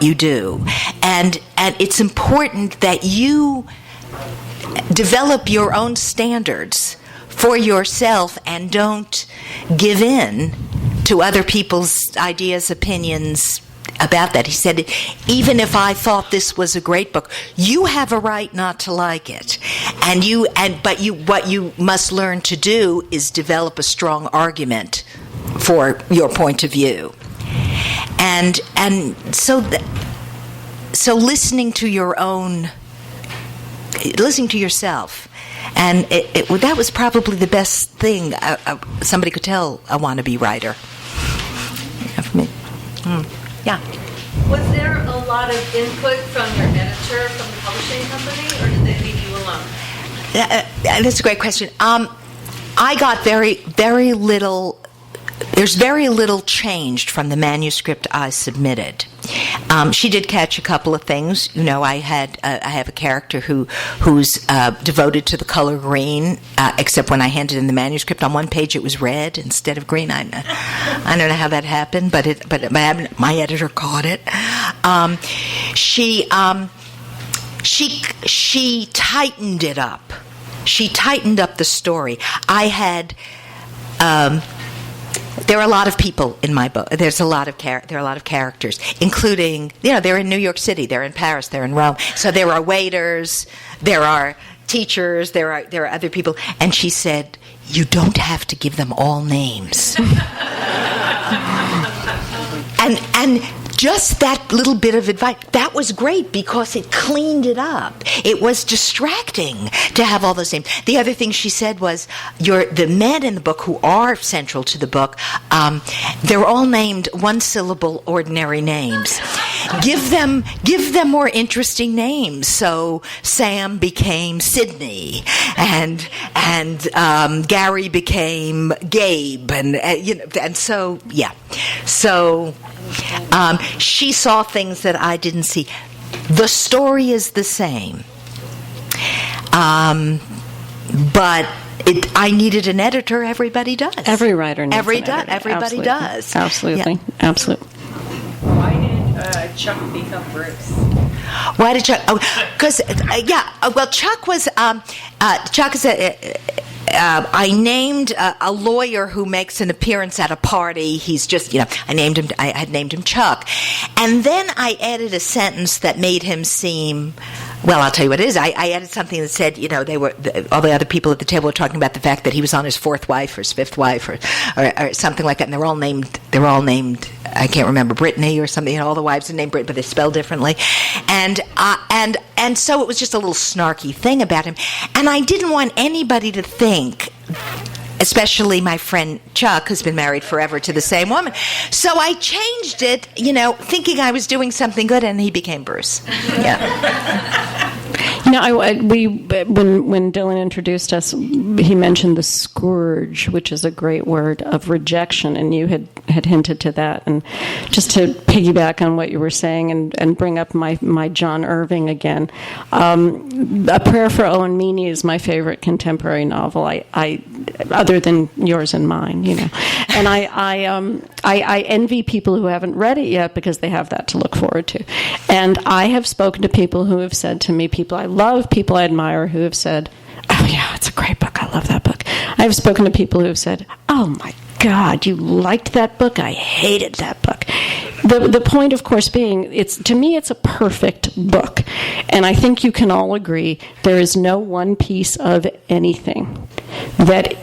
you do. And it's important that you develop your own standards for yourself and don't give in to other people's ideas, opinions about that. He said, even if I thought this was a great book, you have a right not to like it. But what you must learn to do is develop a strong argument for your point of view. And so listening to yourself, and that was probably the best thing somebody could tell a wannabe writer. Yeah. Was there a lot of input from your editor, from the publishing company, or did they leave you alone? That's a great question. I got very little. There's very little changed from the manuscript I submitted. She did catch a couple of things. I have a character who's devoted to the color green, except when I handed in the manuscript, on one page it was red instead of green. I don't know how that happened, but my editor caught it. She tightened it up. She tightened up the story. There are a lot of people in my book. There are a lot of characters, including, they're in New York City, they're in Paris, they're in Rome. So there are waiters, there are teachers, there are other people. And she said, you don't have to give them all names. and just that little bit of advice, that was great because it cleaned it up. It was distracting to have all those names. The other thing she said was, the men in the book who are central to the book, they're all named one-syllable ordinary names. Give them more interesting names. So Sam became Sydney, and Gary became Gabe, and so yeah. So she saw things that I didn't see. The story is the same, but I needed an editor. Everybody does. Every writer needs an editor. Everybody does. Absolutely. Yeah. Absolutely. Why did Chuck become Bruce? Why did Chuck? Because well, Chuck was Chuck is I named a lawyer who makes an appearance at a party. He's just, I had named him Chuck. And then I added a sentence that made him seem, well, I'll tell you what it is. I added something that said, all the other people at the table were talking about the fact that he was on his fourth wife or his fifth wife or something like that. And they're all named, I can't remember, Brittany or something. All the wives are named Brittany, but they're spelled differently. And so it was just a little snarky thing about him. And I didn't want anybody to think, especially my friend Chuck, who's been married forever to the same woman. So I changed it, thinking I was doing something good, and he became Bruce. Yeah. When Dylan introduced us, he mentioned the scourge, which is a great word of rejection, and you had hinted to that. And just to piggyback on what you were saying and bring up my John Irving again, A Prayer for Owen Meany is my favorite contemporary novel. I other than yours and mine, and I envy people who haven't read it yet because they have that to look forward to. And I have spoken to people who have said to me, people I love, people I admire, who have said, oh yeah, it's a great book, I love that book. I've spoken to people who have said, oh my God, you liked that book? I hated that book. The point, of course, being, to me, it's a perfect book. And I think you can all agree there is no one piece of anything that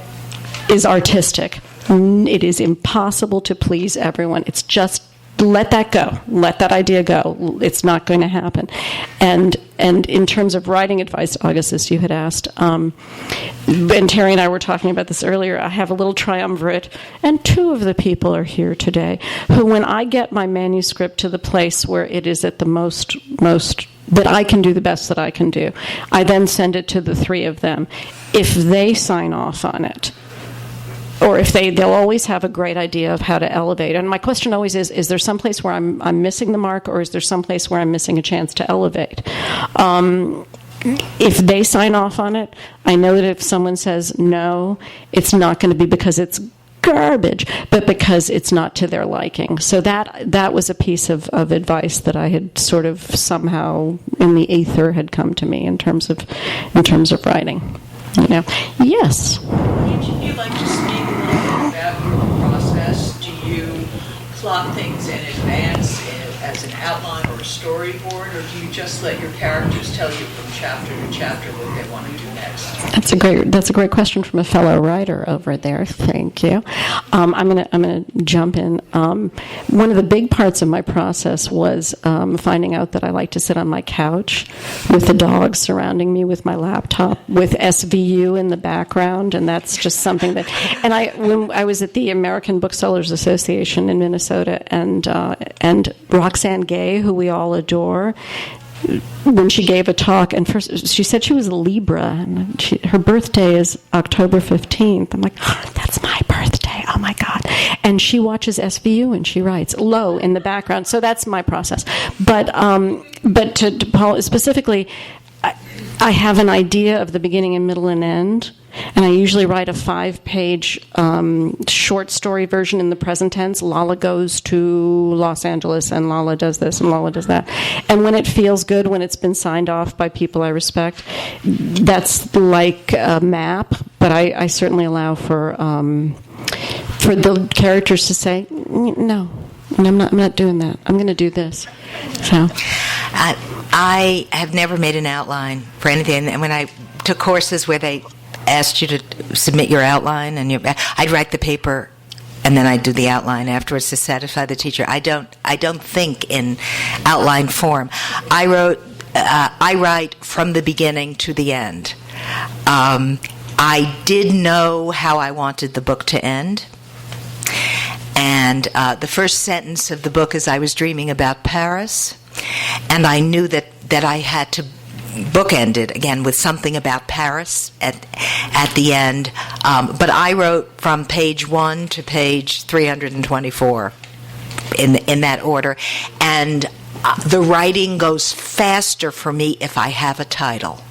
is artistic. It is impossible to please everyone. It's just let that go. Let that idea go. It's not going to happen. And in terms of writing advice, August, as you had asked, and Teri and I were talking about this earlier, I have a little triumvirate, and two of the people are here today, who when I get my manuscript to the place where it is at the most that I can do the best that I can do, I then send it to the three of them. If they sign off on it, or if they'll always have a great idea of how to elevate. And my question always is there some place where I'm missing the mark, or is there some place where I'm missing a chance to elevate? If they sign off on it, I know that if someone says no, it's not going to be because it's garbage, but because it's not to their liking. So that was a piece of advice that I had sort of somehow in the ether had come to me in terms of writing. Yes. Would you like to speak a little bit about your process? Do you plot things in advance as an outline or a storyboard, or do you just let your characters tell you from chapter to chapter what they want to do next? That's a great question from a fellow writer over there. Thank you. I'm gonna jump in. One of the big parts of my process was finding out that I like to sit on my couch with the dogs surrounding me, with my laptop, with SVU in the background, and that's just something that. And when I was at the American Booksellers Association in Minnesota, and Roxane Gay, who we all adore, when she gave a talk, and first she said she was a Libra, and her birthday is October 15th. I'm like, oh, that's my birthday. Oh my God. And she watches SVU and she writes low in the background. So that's my process. But to Paul specifically, I have an idea of the beginning and middle and end, and I usually write a 5-page short story version in the present tense. Lala goes to Los Angeles, and Lala does this, and Lala does that. And when it feels good, when it's been signed off by people I respect, that's like a map, but I certainly allow for the characters to say, no, I'm not doing that. I'm going to do this. So... I have never made an outline for anything. And when I took courses where they asked you to submit your outline, and I'd write the paper, and then I'd do the outline afterwards to satisfy the teacher. I don't think in outline form. I write from the beginning to the end. I did know how I wanted the book to end. And the first sentence of the book is, I was dreaming about Paris. And I knew that I had to bookend it again with something about Paris at the end. But I wrote from page 1 to page 324 in that order. And the writing goes faster for me if I have a title.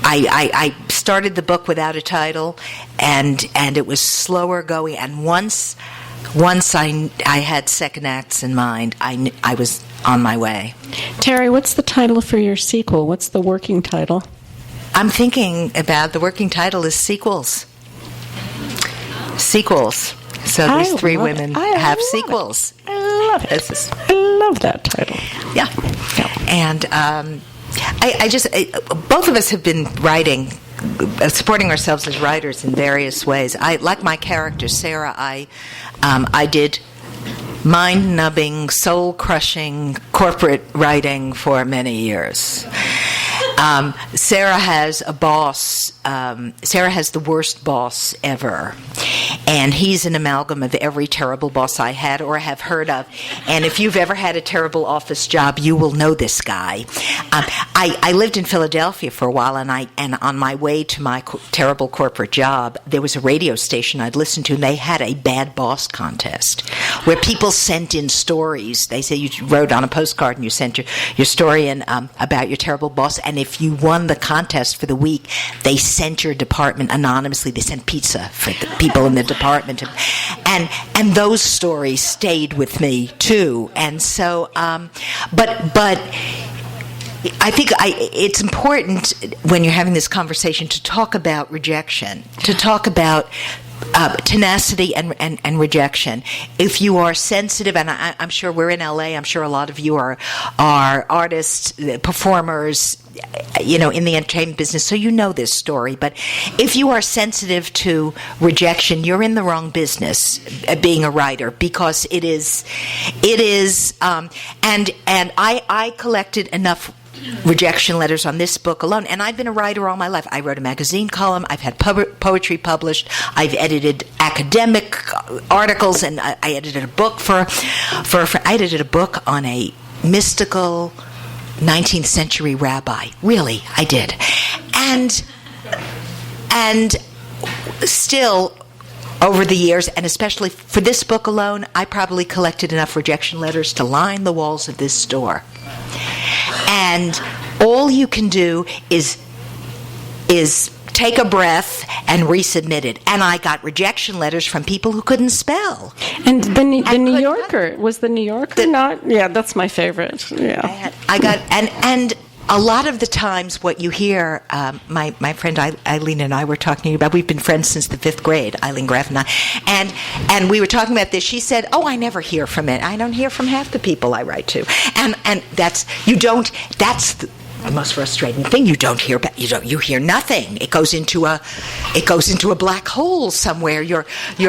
I started the book without a title, and it was slower going. And once I had second acts in mind, I was on my way. Teri, what's the title for your sequel? What's the working title? I'm thinking about the working title is Sequels. Sequels. So these three women have sequels. I love it. I love that title. Yeah. And both of us have been writing, supporting ourselves as writers in various ways. Like my character, Sarah, I did mind-numbing, soul-crushing corporate writing for many years. Sarah has a boss. Sarah has the worst boss ever. And he's an amalgam of every terrible boss I had or have heard of. And if you've ever had a terrible office job, you will know this guy. I lived in Philadelphia for a while, and on my way to my terrible corporate job, there was a radio station I'd listened to, and they had a bad boss contest where people sent in stories. They say you wrote on a postcard and you sent your story in about your terrible boss, and if you won the contest for the week, they sent your department anonymously. They sent pizza for the people in the department, and those stories stayed with me too. And so, but I think it's important when you're having this conversation to talk about rejection, to talk about tenacity and rejection. If you are sensitive, and I'm sure we're in LA, I'm sure a lot of you are artists, performers, in the entertainment business, so you know this story. But if you are sensitive to rejection, you're in the wrong business, being a writer, because it is, and I collected enough rejection letters on this book alone, and I've been a writer all my life. I wrote a magazine column, I've had poetry published, I've edited academic articles, and I edited a book I edited a book on a mystical 19th century rabbi. Really, I did. And still, over the years, and especially for this book alone, I probably collected enough rejection letters to line the walls of this store. And all you can do is take a breath and resubmit it. And I got rejection letters from people who couldn't spell. And the New Yorker, was the New Yorker not? Yeah, that's my favorite. Yeah. I got, and a lot of the times what you hear, my friend Eileen and I were talking about, we've been friends since the 5th grade, Eileen Graff and I, and we were talking about this. She said, "Oh, I never hear from it. I don't hear from half the people I write to." And that's the most frustrating thing. You hear nothing. It goes into a black hole somewhere, your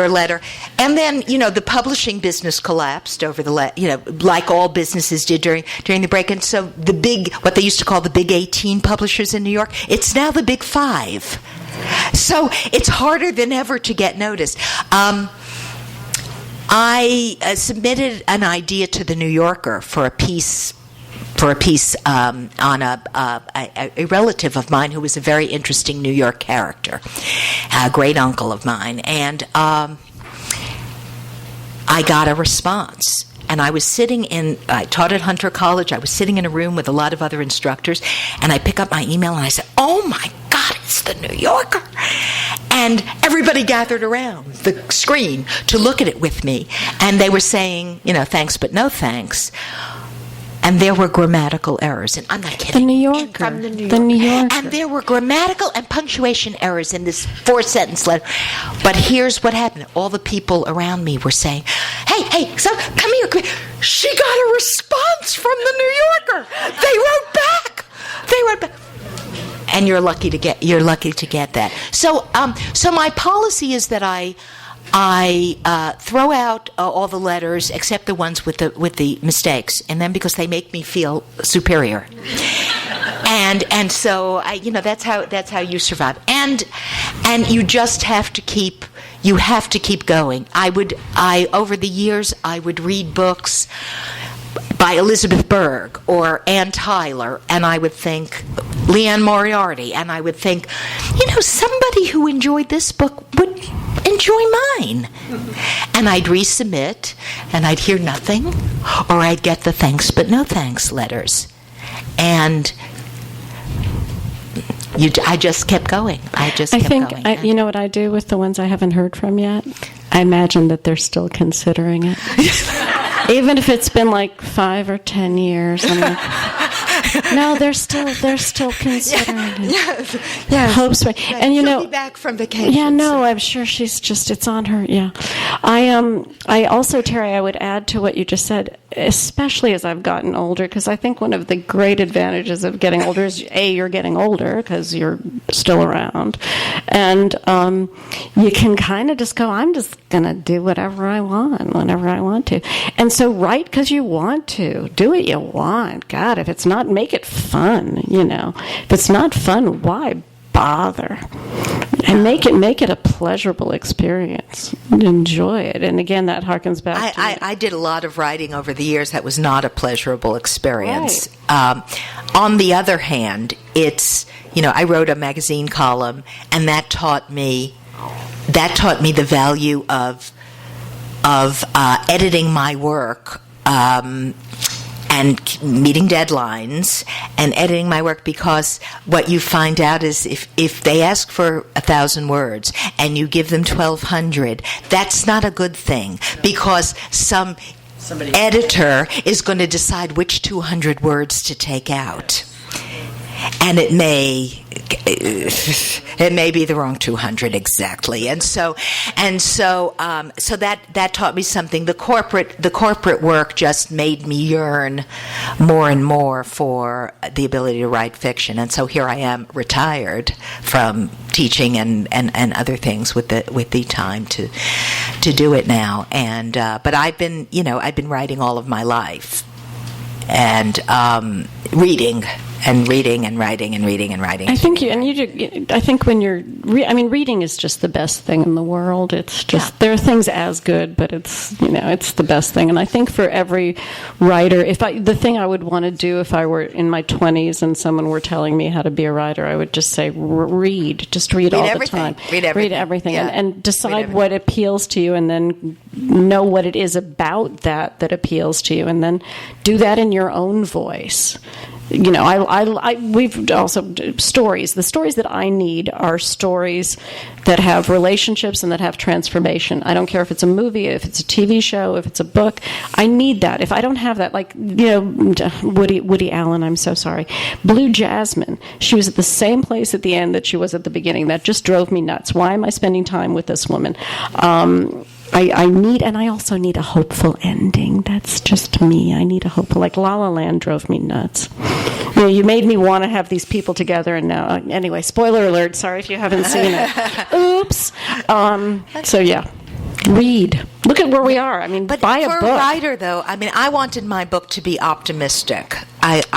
letter. And then, the publishing business collapsed over like all businesses did during the break. And so what they used to call the big 18 publishers in New York, it's now the big 5. So it's harder than ever to get noticed. I submitted an idea to the New Yorker for a piece on a relative of mine who was a very interesting New York character, a great uncle of mine, and I got a response. And I taught at Hunter College. I was sitting in a room with a lot of other instructors, and I pick up my email and I said, "Oh my God, it's the New Yorker!" And everybody gathered around the screen to look at it with me, and they were saying, "Thanks, but no thanks." And there were grammatical errors, and I'm not kidding. The New Yorker. From the The New Yorker. And there were grammatical and punctuation errors in this 4-sentence letter. But here's what happened. All the people around me were saying, hey, so come here. She got a response from the New Yorker. They wrote back. And you're lucky to get that. So my policy is that I throw out all the letters except the ones with the mistakes, and then because they make me feel superior, and so that's how you survive, and you just have to keep going. Over the years I would read books by Elizabeth Berg or Ann Tyler, and I would think Leanne Moriarty, and I would think, somebody who enjoyed this book would enjoy mine. And I'd resubmit, and I'd hear nothing, or I'd get the thanks but no thanks letters. And I just kept going. I think, you know what I do with the ones I haven't heard from yet? I imagine that they're still considering it. Even if it's been like 5 or 10 years, I'm like, no, they're still considering it. Yes. Hopes, and she'll be back from vacation. Yeah, no, I'm sure it's on her. Yeah, I also, Teri, I would add to what you just said, especially as I've gotten older, because I think one of the great advantages of getting older is you're getting older because you're still around, and you can kind of just go, I'm just gonna do whatever I want whenever I want to, and so write because you want to, do what you want. God, if it's not, make it fun. If it's not fun, why bother? And make it a pleasurable experience. Enjoy it. And again, that harkens back to... I did a lot of writing over the years that was not a pleasurable experience. Right. On the other hand, it's, I wrote a magazine column, and that taught me the value of editing my work, and meeting deadlines and editing my work, because what you find out is if they ask for 1,000 words and you give them 1,200, that's not a good thing, because somebody editor is going to decide which 200 words to take out. And it may be the wrong 200 exactly, and so that taught me something. The corporate work just made me yearn more and more for the ability to write fiction, and so here I am, retired from teaching and other things with the time to do it now. And but I've been writing all of my life, and reading and reading and writing and reading and writing. I think I think when you're, reading is just the best thing in the world. It's just there are things as good, but it's it's the best thing. And I think for every writer, the thing I would want to do if I were in my 20s and someone were telling me how to be a writer, I would just say read all everything. the time, read everything, and decide what appeals to you, and then know what it is about that appeals to you, and then do that in your own voice. We've also stories. The stories that I need are stories that have relationships and that have transformation. I don't care if it's a movie, if it's a TV show, if it's a book. I need that. If I don't have that, Woody Allen, I'm so sorry. Blue Jasmine, she was at the same place at the end that she was at the beginning. That just drove me nuts. Why am I spending time with this woman? I also need a hopeful ending. That's just me. I need a hopeful, like La La Land drove me nuts. You made me want to have these people together, and now, anyway, spoiler alert, sorry if you haven't seen it. Oops. Read. Look at where we are. But buy a book. For a writer, though, I wanted my book to be optimistic.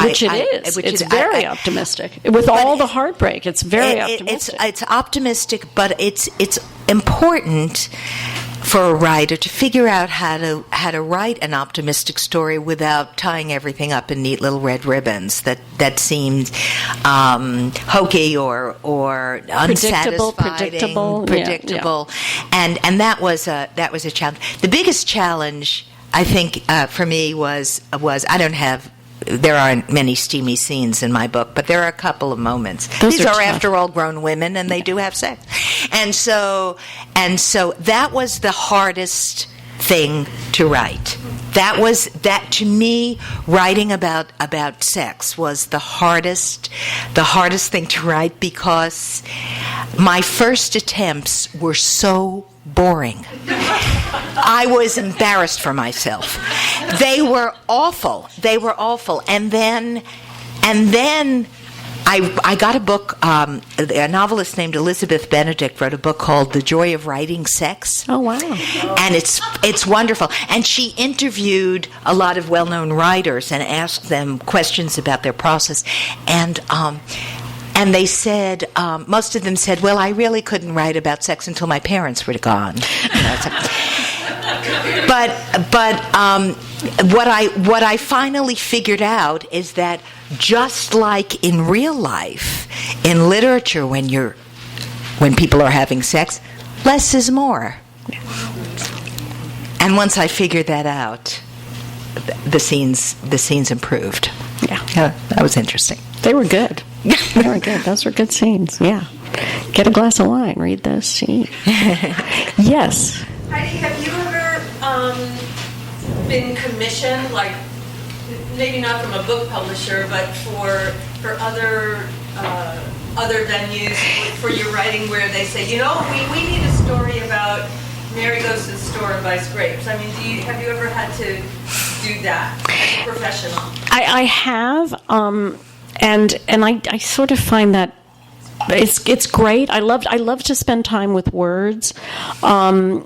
Which it is. It's very optimistic. With all the heartbreak, it's very optimistic. It's optimistic, but it's important for a writer to figure out how to write an optimistic story without tying everything up in neat little red ribbons that seemed hokey or predictable. Yeah. And that was a challenge. The biggest challenge, I think, for me was there aren't many steamy scenes in my book, but there are a couple of moments. These are after all, grown women, and they do have sex. And so that was the hardest thing to write. That to me, writing about sex was the hardest thing to write, because my first attempts were so boring. I was embarrassed for myself. They were awful. And then I got a book. A novelist named Elizabeth Benedict wrote a book called The Joy of Writing Sex. Oh, wow. And it's wonderful. And she interviewed a lot of well-known writers and asked them questions about their process. And they said, most of them said, well, I really couldn't write about sex until my parents were gone. But what I finally figured out is that just like in real life, in literature, when people are having sex, less is more. And once I figured that out, the scenes improved. Yeah, that was interesting. They were good. They were good. Those were good scenes. Yeah. Get a glass of wine. Read those scenes. Yes. Heidi, have you ever been commissioned, like maybe not from a book publisher, but for other venues for your writing, where they say, we need a story about Mary goes to the store and buys grapes? Have you ever had to do that as a professional? I have. And I sort of find that it's great. I love to spend time with words, but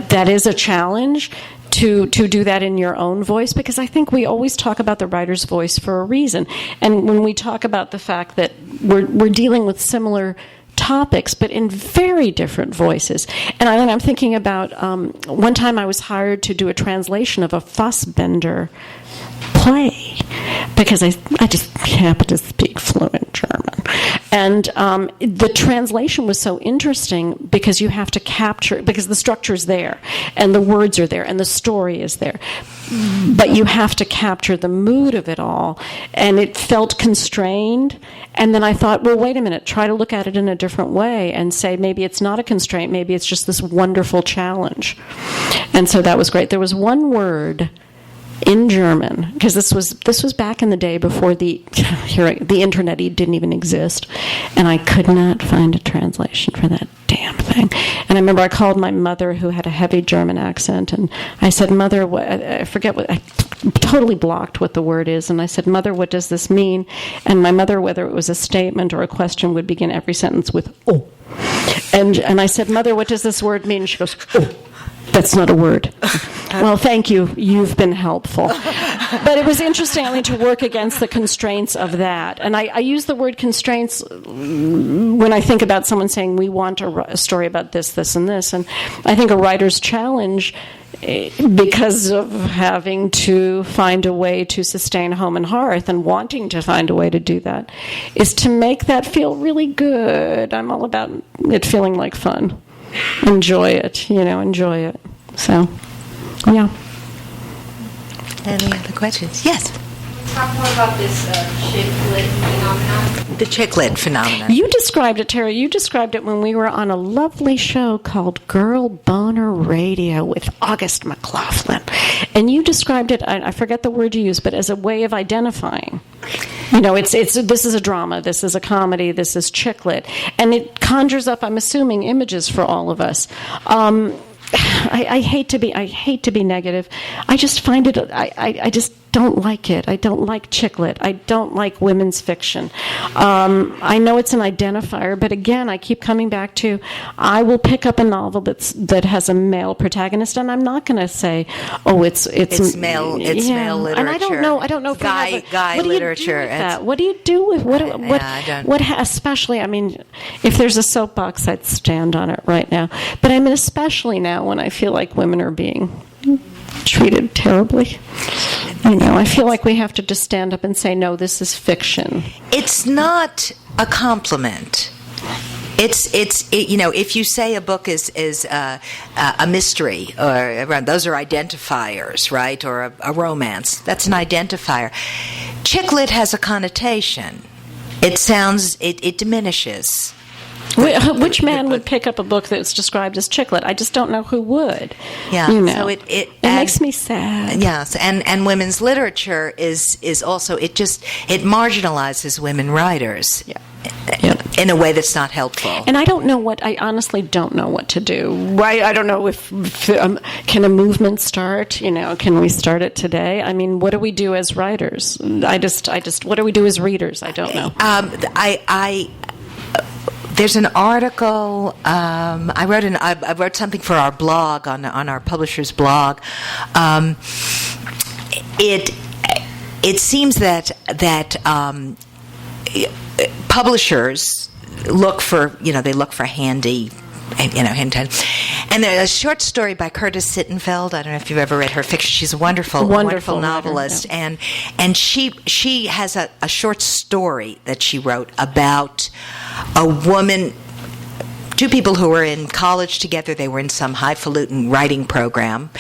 that is a challenge to do that in your own voice, because I think we always talk about the writer's voice for a reason. And when we talk about the fact that we're dealing with similar topics, but in very different voices. And I'm thinking about one time I was hired to do a translation of a Fassbinder play, because I just happen to speak fluent German. And the translation was so interesting because you have to capture, because the structure is there, and the words are there, and the story is there. But you have to capture the mood of it all, and it felt constrained. And then I thought, well, wait a minute, try to look at it in a different way and say maybe it's not a constraint, maybe it's just this wonderful challenge. And so that was great. There was one word in German, because this was back in the day before the internet didn't even exist, and I could not find a translation for that damn thing. And I remember I called my mother, who had a heavy German accent, and I said, Mother, I forget what, I totally blocked what the word is, and I said, Mother, what does this mean? And my mother, whether it was a statement or a question, would begin every sentence with, oh. And I said, Mother, what does this word mean? And she goes, oh. That's not a word. Well, thank you. You've been helpful. But it was interesting, to work against the constraints of that. And I use the word constraints when I think about someone saying, we want a story about this, this, and this. And I think a writer's challenge, because of having to find a way to sustain home and hearth and wanting to find a way to do that, is to make that feel really good. I'm all about it feeling like fun. Enjoy it, enjoy it. So, yeah. Any other questions? Yes. Talk more about this chick lit phenomenon. The chick lit phenomenon. You described it, Teri. You described it when we were on a lovely show called Girl Boner Radio with August McLaughlin. And you described it, I forget the word you used, but as a way of identifying. This is a drama, this is a comedy, this is chick lit. And it conjures up, I'm assuming, images for all of us. I hate to be negative. I just find it. I just don't like it. I don't like chick lit. I don't like women's fiction. I know it's an identifier, but again, I keep coming back to I will pick up a novel that has a male protagonist, and I'm not going to say, oh, it's male literature. And I don't know if guy literature. What do you do with what? I don't. Especially, if there's a soapbox, I'd stand on it right now. But especially now when I feel like women are being treated terribly. I feel like we have to just stand up and say, no, this is fiction. It's not a compliment. If you say a book is a mystery, or those are identifiers, right? Or a romance, that's an identifier. Chick lit has a connotation. It diminishes. Which man would pick up a book that's described as chick lit? I just don't know who would. Yeah, so it makes me sad. Yes, and women's literature is also it marginalizes women writers. Yeah. In a way that's not helpful. And I honestly don't know what to do. I don't know if can a movement start? Can we start it today? What do we do as writers? What do we do as readers? I don't know. There's an article. I wrote something for our blog on our publisher's blog. It seems that publishers look for handy. And there's a short story by Curtis Sittenfeld. I don't know if you've ever read her fiction. She's a wonderful novelist, writer, yeah. and she has a short story that she wrote about a woman. Two people who were in college together. They were in some highfalutin writing program,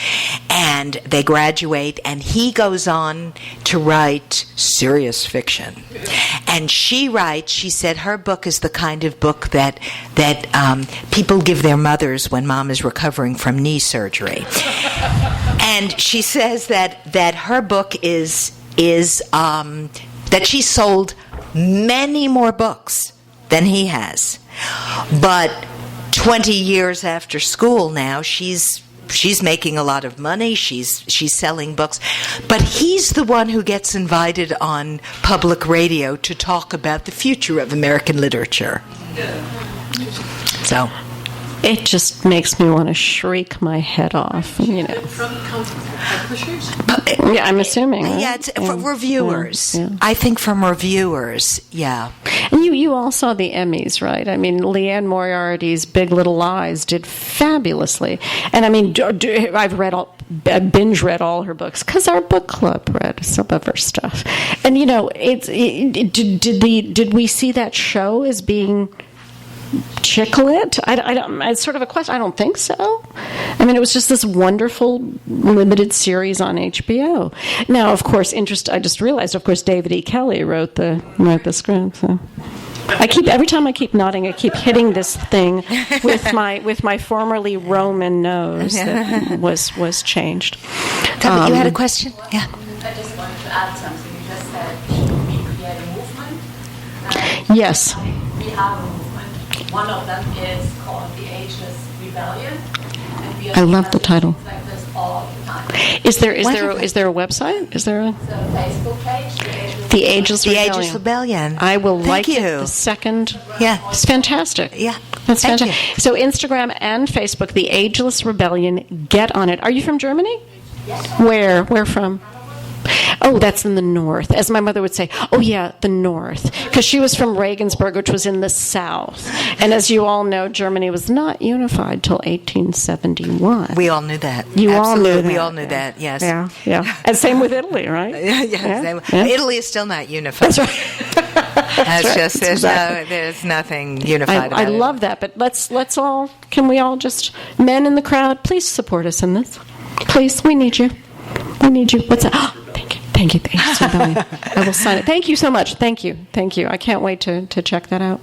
and they graduate. And he goes on to write serious fiction, and she writes. She said her book is the kind of book that people give their mothers when mom is recovering from knee surgery. And she says that her book is that she sold many more books than he has. But 20 years after school now, she's making a lot of money. She's selling books. But he's the one who gets invited on public radio to talk about the future of American literature. So it just makes me want to shriek my head off. From publishers? Yeah, I'm assuming. Right? Yeah, it's from reviewers. Yeah. I think from reviewers, yeah. And you all saw the Emmys, right? Leanne Moriarty's Big Little Lies did fabulously. And I've binge read all her books because our book club read some of her stuff. And did we see that show as being chick lit? It's sort of a question. I don't think so. It was just this wonderful limited series on HBO. Now, of course, I just realized, of course, David E. Kelley wrote the script. So every time I keep nodding, I keep hitting this thing with my formerly Roman nose that was changed. You had a question? Yeah. I just wanted to add something. You just said, should we create a movement? Yes. We have a movement. One of them is called the Ageless Rebellion. And we I love the title. like this all the time. Is there a website? Is there a So Facebook page, The Ageless Rebellion? The Ageless Rebellion. I will like you. it the second. Yeah. It's fantastic. Yeah. That's Thank fantastic. So Instagram and Facebook, The Ageless Rebellion. Get on it. Are you from Germany? Where? Where from? Oh, that's in the north. As my mother would say, oh, yeah, the north. Because she was from Regensburg, which was in the south. And as you all know, Germany was not unified till 1871. We all knew that. You all knew that. We all knew that, yes. Yeah, yeah. And same with Italy, right? Yeah. Italy is still not unified. That's right. That's right. just, there's nothing unified about it. I love that, but let's all, can we all just, men in the crowd, please support us in this. Please, we need you. We need you. What's that? Oh, thank you. Thank you. I will sign it. Thank you so much. Thank you. Thank you. I can't wait to check that out.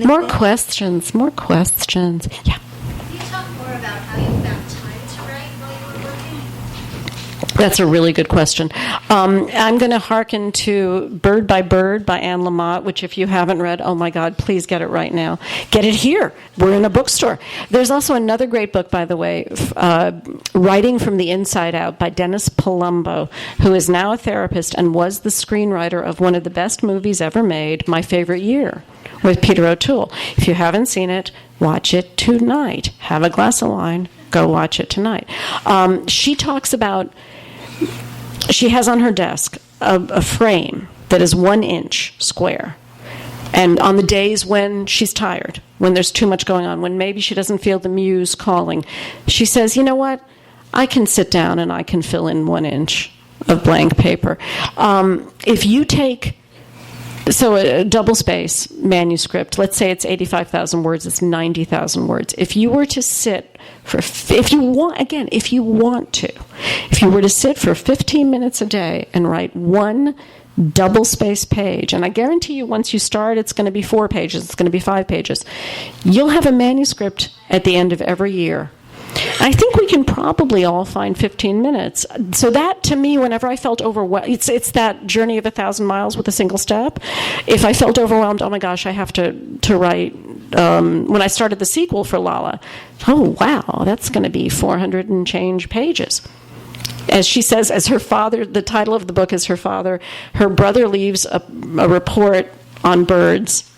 More questions. More questions. Yeah. Can you talk more about how you found time to write while you were working? That's a really good question. I'm going to hearken to Bird by Anne Lamott, which if you haven't read, oh my God, please get it right now. Get it here. We're in a bookstore. There's also another great book, by the way, Writing from the Inside Out by Dennis Palumbo, who is now a therapist and was the screenwriter of one of the best movies ever made, My Favorite Year, with Peter O'Toole. If you haven't seen it, watch it tonight. Have a glass of wine. Go watch it tonight. She talks about, she has on her desk a frame that is 1 inch square. And on the days when she's tired, when there's too much going on, when maybe she doesn't feel the muse calling, she says, you know what? I can sit down and I can fill in 1 inch of blank paper. If you take, so a double space manuscript, let's say it's 85,000 words, it's 90,000 words. If you were to sit if you want to sit for 15 minutes a day and write one double space page, and I guarantee you once you start it's going to be 4 pages, it's going to be 5 pages, you'll have a manuscript at the end of every year. I think we can probably all find 15 minutes. So that, to me, whenever I felt overwhelmed, it's that journey of 1,000 miles with a single step. If I felt overwhelmed, oh my gosh, I have to write. When I started the sequel for Lala, oh wow, that's going to be 400 and change pages. As she says, as her father, the title of the book is her brother leaves a report on birds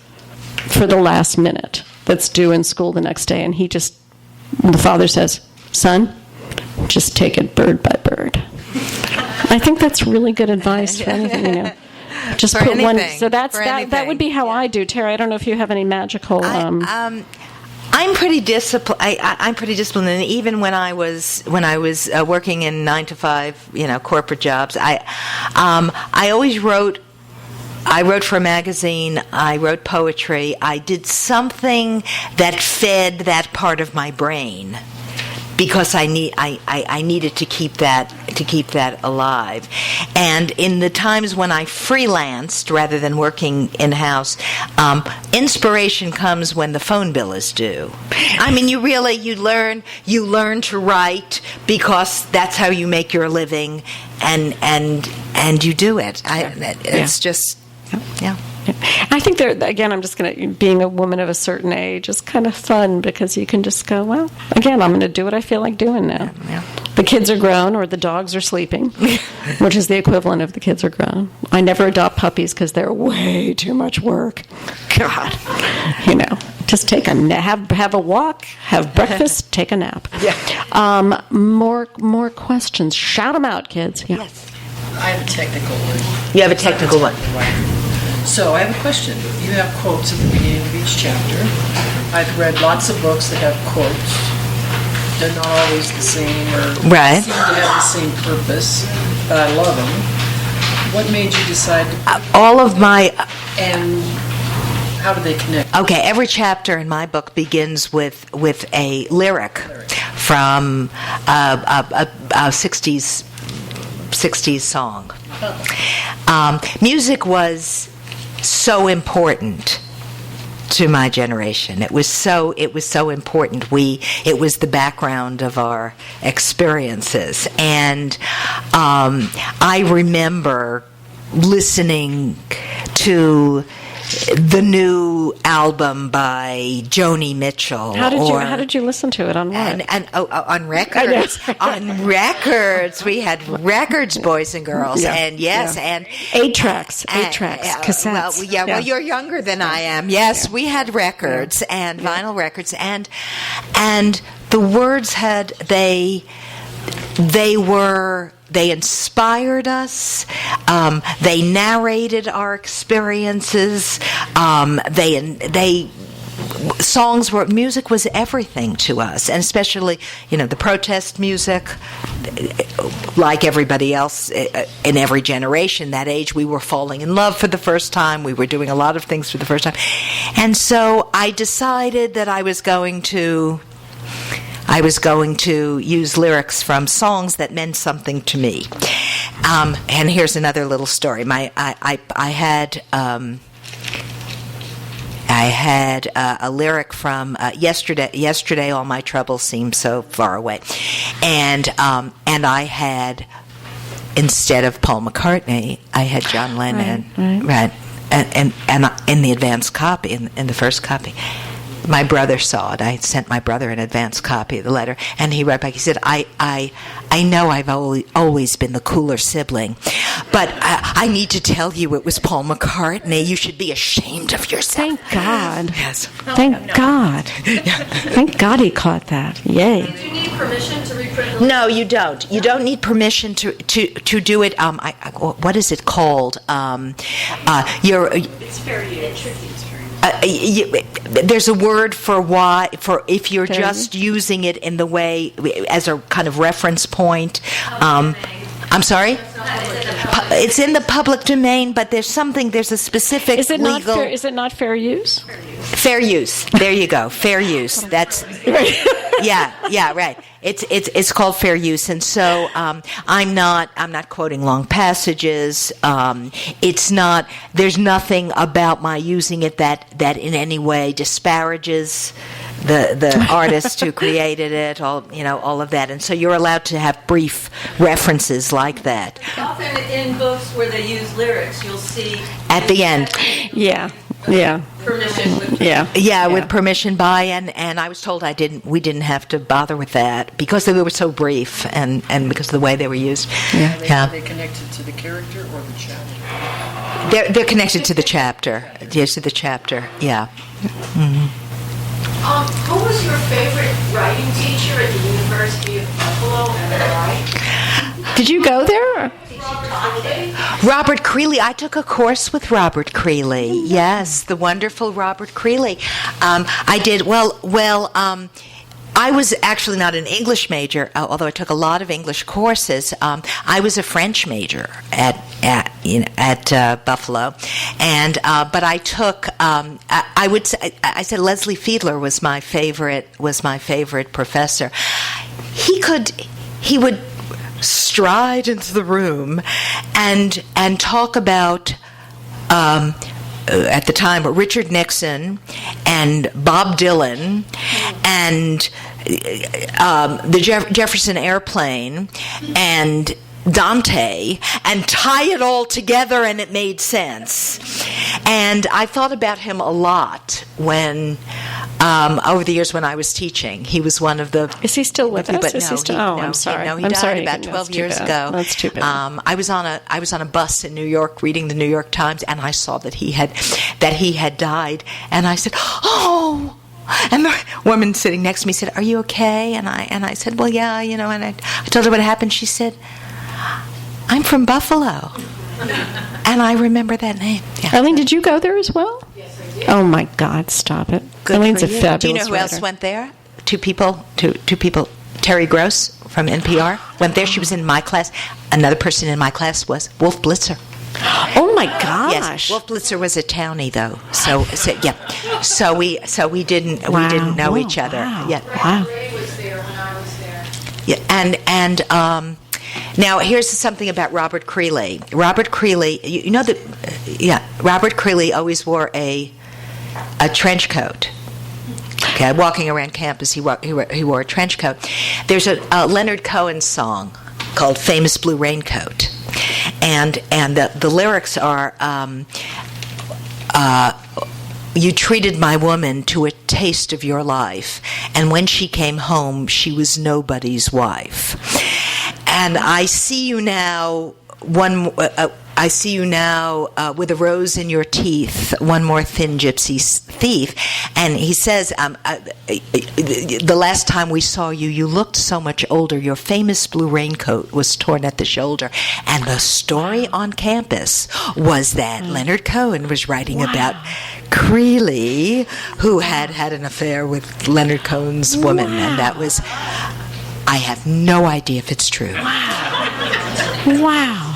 for the last minute that's due in school the next day, and the father says, son, just take it bird by bird. I think that's really good advice for anything, Just for put anything, one. So that would be how I do. Teri, I don't know if you have any magical. I'm pretty disciplined. I'm pretty disciplined, and even when I was working in 9 to 5, corporate jobs, I always wrote. I wrote for a magazine. I wrote poetry. I did something that fed that part of my brain, because I needed to keep that alive. And in the times when I freelanced rather than working in-house, inspiration comes when the phone bill is due. I mean, you learn to write because that's how you make your living, and you do it. It's just. Yeah. I think I'm just going to, being a woman of a certain age is kind of fun because you can just go, well, again, I'm going to do what I feel like doing now. Yeah. The kids are grown or the dogs are sleeping, which is the equivalent of the kids are grown. I never adopt puppies because they're way too much work. God. Just take a nap, have a walk, have breakfast, take a nap. Yeah. More questions. Shout them out, kids. Yeah. Yes. I have a technical one. You have a technical one. So I have a question. You have quotes at the beginning of each chapter. I've read lots of books that have quotes. They're not always the same or seem to have the same purpose, but I love them. What made you decide to all of my... and how do they connect? Okay, every chapter in my book begins with a lyric from a 60s song. Music was so important to my generation. It was so important. It was the background of our experiences, and I remember listening to the new album by Joni Mitchell. How did you listen to it? On what? On records. On records. We had records, boys and girls. Yeah. And yes, and 8-tracks, cassettes. Well, you're younger than I am. Yes, we had records and vinyl records, and the words they inspired us. They narrated our experiences. Music was everything to us, and especially, the protest music. Like everybody else in every generation, that age, we were falling in love for the first time. We were doing a lot of things for the first time, and so I decided that I was going to use lyrics from songs that meant something to me. And here's another little story. I had a lyric from "Yesterday, all my troubles seem so far away," and I had, instead of Paul McCartney, I had John Lennon, right? And in the advance copy, in the first copy. My brother saw it. I sent my brother an advance copy of the letter, and he wrote back. He said, I know I've always been the cooler sibling, but I need to tell you it was Paul McCartney. You should be ashamed of yourself. Thank God. Yes. Thank God. Thank God he caught that. Yay. Do you need permission to reprint the No, you don't. You don't need permission to do it. What is it called? It's fair use. There's a word for if you're just using it in the way as a kind of reference point. I'm sorry? It's in the public domain, but there's a specific legal... Is it not fair use? Fair use. There you go. Fair use. That's... Yeah, right. It's called fair use, and so I'm not quoting long passages. It's not. There's nothing about my using it that in any way disparages the artist who created it. All of that, and so you're allowed to have brief references like that. Often in books where they use lyrics, you'll see At the end. Yeah. permission with With permission by, and I was told we didn't have to bother with that because they were so brief and because of the way they were used. Are they connected to the character or the chapter? They're connected to the chapter. Yes, to the chapter. Yeah. Mm-hmm. Who was your favorite writing teacher at the University of Buffalo and why? Did you go there? Robert Creeley. I took a course with Robert Creeley. Yes, the wonderful Robert Creeley. I did. I was actually not an English major, although I took a lot of English courses. I was a French major at Buffalo, and but I took. I said Leslie Fiedler was my favorite professor. He would stride into the room and talk about at the time Richard Nixon and Bob Dylan and the Jefferson Airplane and Dante and tie it all together, and it made sense. And I thought about him a lot when over the years when I was teaching. He was one of the... Is he still with us? But Is he still? I'm sorry. he I'm died sorry. about 12 years ago. That's too bad. I was on a bus in New York reading the New York Times, and I saw that he had died, and I said, "Oh." And the woman sitting next to me said, "Are you okay?" And I said, "Well, yeah, and I told her what happened. She said, "I'm from Buffalo." And I remember that name. Yeah. Eileen, did you go there as well? Yes, I did. Oh my God, stop it. Good Eileen's for a you. fabulous Do you know who else writer. went there? Two people. Terry Gross from NPR went there. She was in my class. Another person in my class was Wolf Blitzer. Oh my gosh. Yes, Wolf Blitzer was a townie though. So yeah. So we didn't know each other. Wow. Yeah. Wow. Ray was there when I was there. Yeah, and now here's something about Robert Creeley. Robert Creeley, you know that? Robert Creeley always wore a trench coat. Okay, walking around campus, he wore a trench coat. There's a Leonard Cohen song called "Famous Blue Raincoat," and the lyrics are. You treated my woman to a taste of your life, and when she came home, she was nobody's wife. And I see you now, I see you now with a rose in your teeth, one more thin gypsy thief. And he says, the last time we saw you, you looked so much older. Your famous blue raincoat was torn at the shoulder. And the story on campus was that Leonard Cohen was writing about Creeley, who had an affair with Leonard Cohen's woman. And that was, I have no idea if it's true. Wow.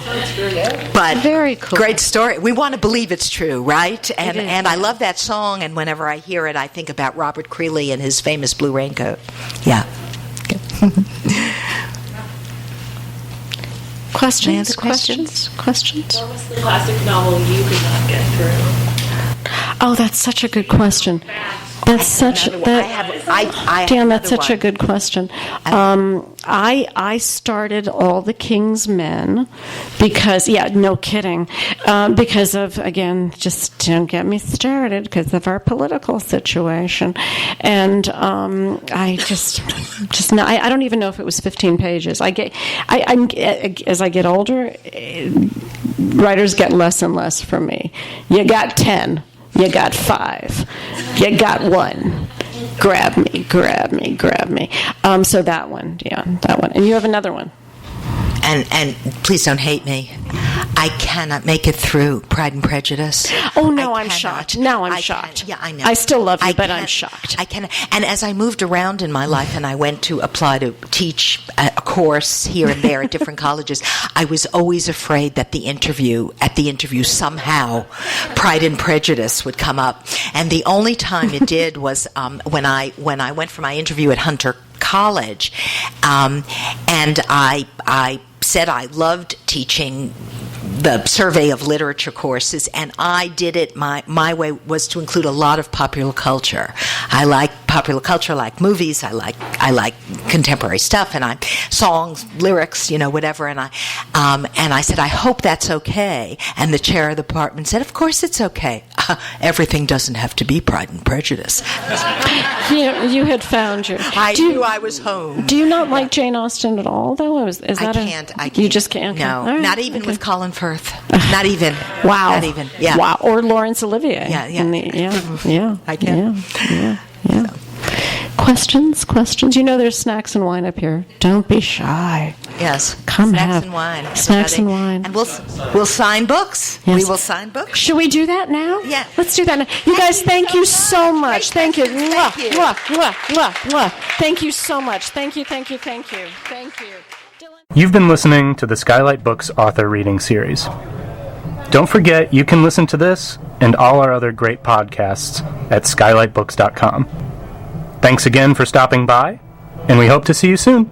But very cool. Great story. We want to believe it's true, right? And I love that song, and whenever I hear it, I think about Robert Creeley and his famous blue raincoat. Yeah. Questions? What was the classic novel you could not get through? Oh, that's such a good question. That's such Dan, that's such a good question. I started All the King's Men because, no kidding, because of, again, just don't get me started, because of our political situation. And I I don't even know if it was 15 pages. As I get older, writers get less and less from me. You got 10. You got 5. You got 1. Grab me. So that one. And you have another one. And please don't hate me. I cannot make it through Pride and Prejudice. Oh, no, I'm shocked. Now I'm shocked. Yeah, I know. I still love you, but I'm shocked. I can. And as I moved around in my life and I went to apply to teach a course here and there at different colleges, I was always afraid that at the interview somehow Pride and Prejudice would come up. And the only time it did was when I went for my interview at Hunter College, and I said I loved teaching the survey of literature courses, and I did it. My way was to include a lot of popular culture. I like popular culture, I like movies, I like contemporary stuff, and songs, lyrics, whatever. And I said, I hope that's okay. And the chair of the department said, of course it's okay. Everything doesn't have to be Pride and Prejudice. You had found your. I knew I was home. Do you not like Jane Austen at all, though? I can't. You just can't. No, right. not even with Colin Firth. Not even. Wow. Not even. Yeah. Wow. Or Laurence Olivier. Yeah. I can. Yeah. Questions? There's snacks and wine up here. Don't be shy. Yes. Come snacks have and wine. Snacks everybody. and wine. And we'll sign books. Yes. We will sign books. Should we do that now? Yeah. Let's do that now. You guys, thank you so much. Thank you. Thank you. Thank you so much. Thank you. You've been listening to the Skylight Books author reading series. Don't forget, you can listen to this and all our other great podcasts at skylightbooks.com. Thanks again for stopping by, and we hope to see you soon.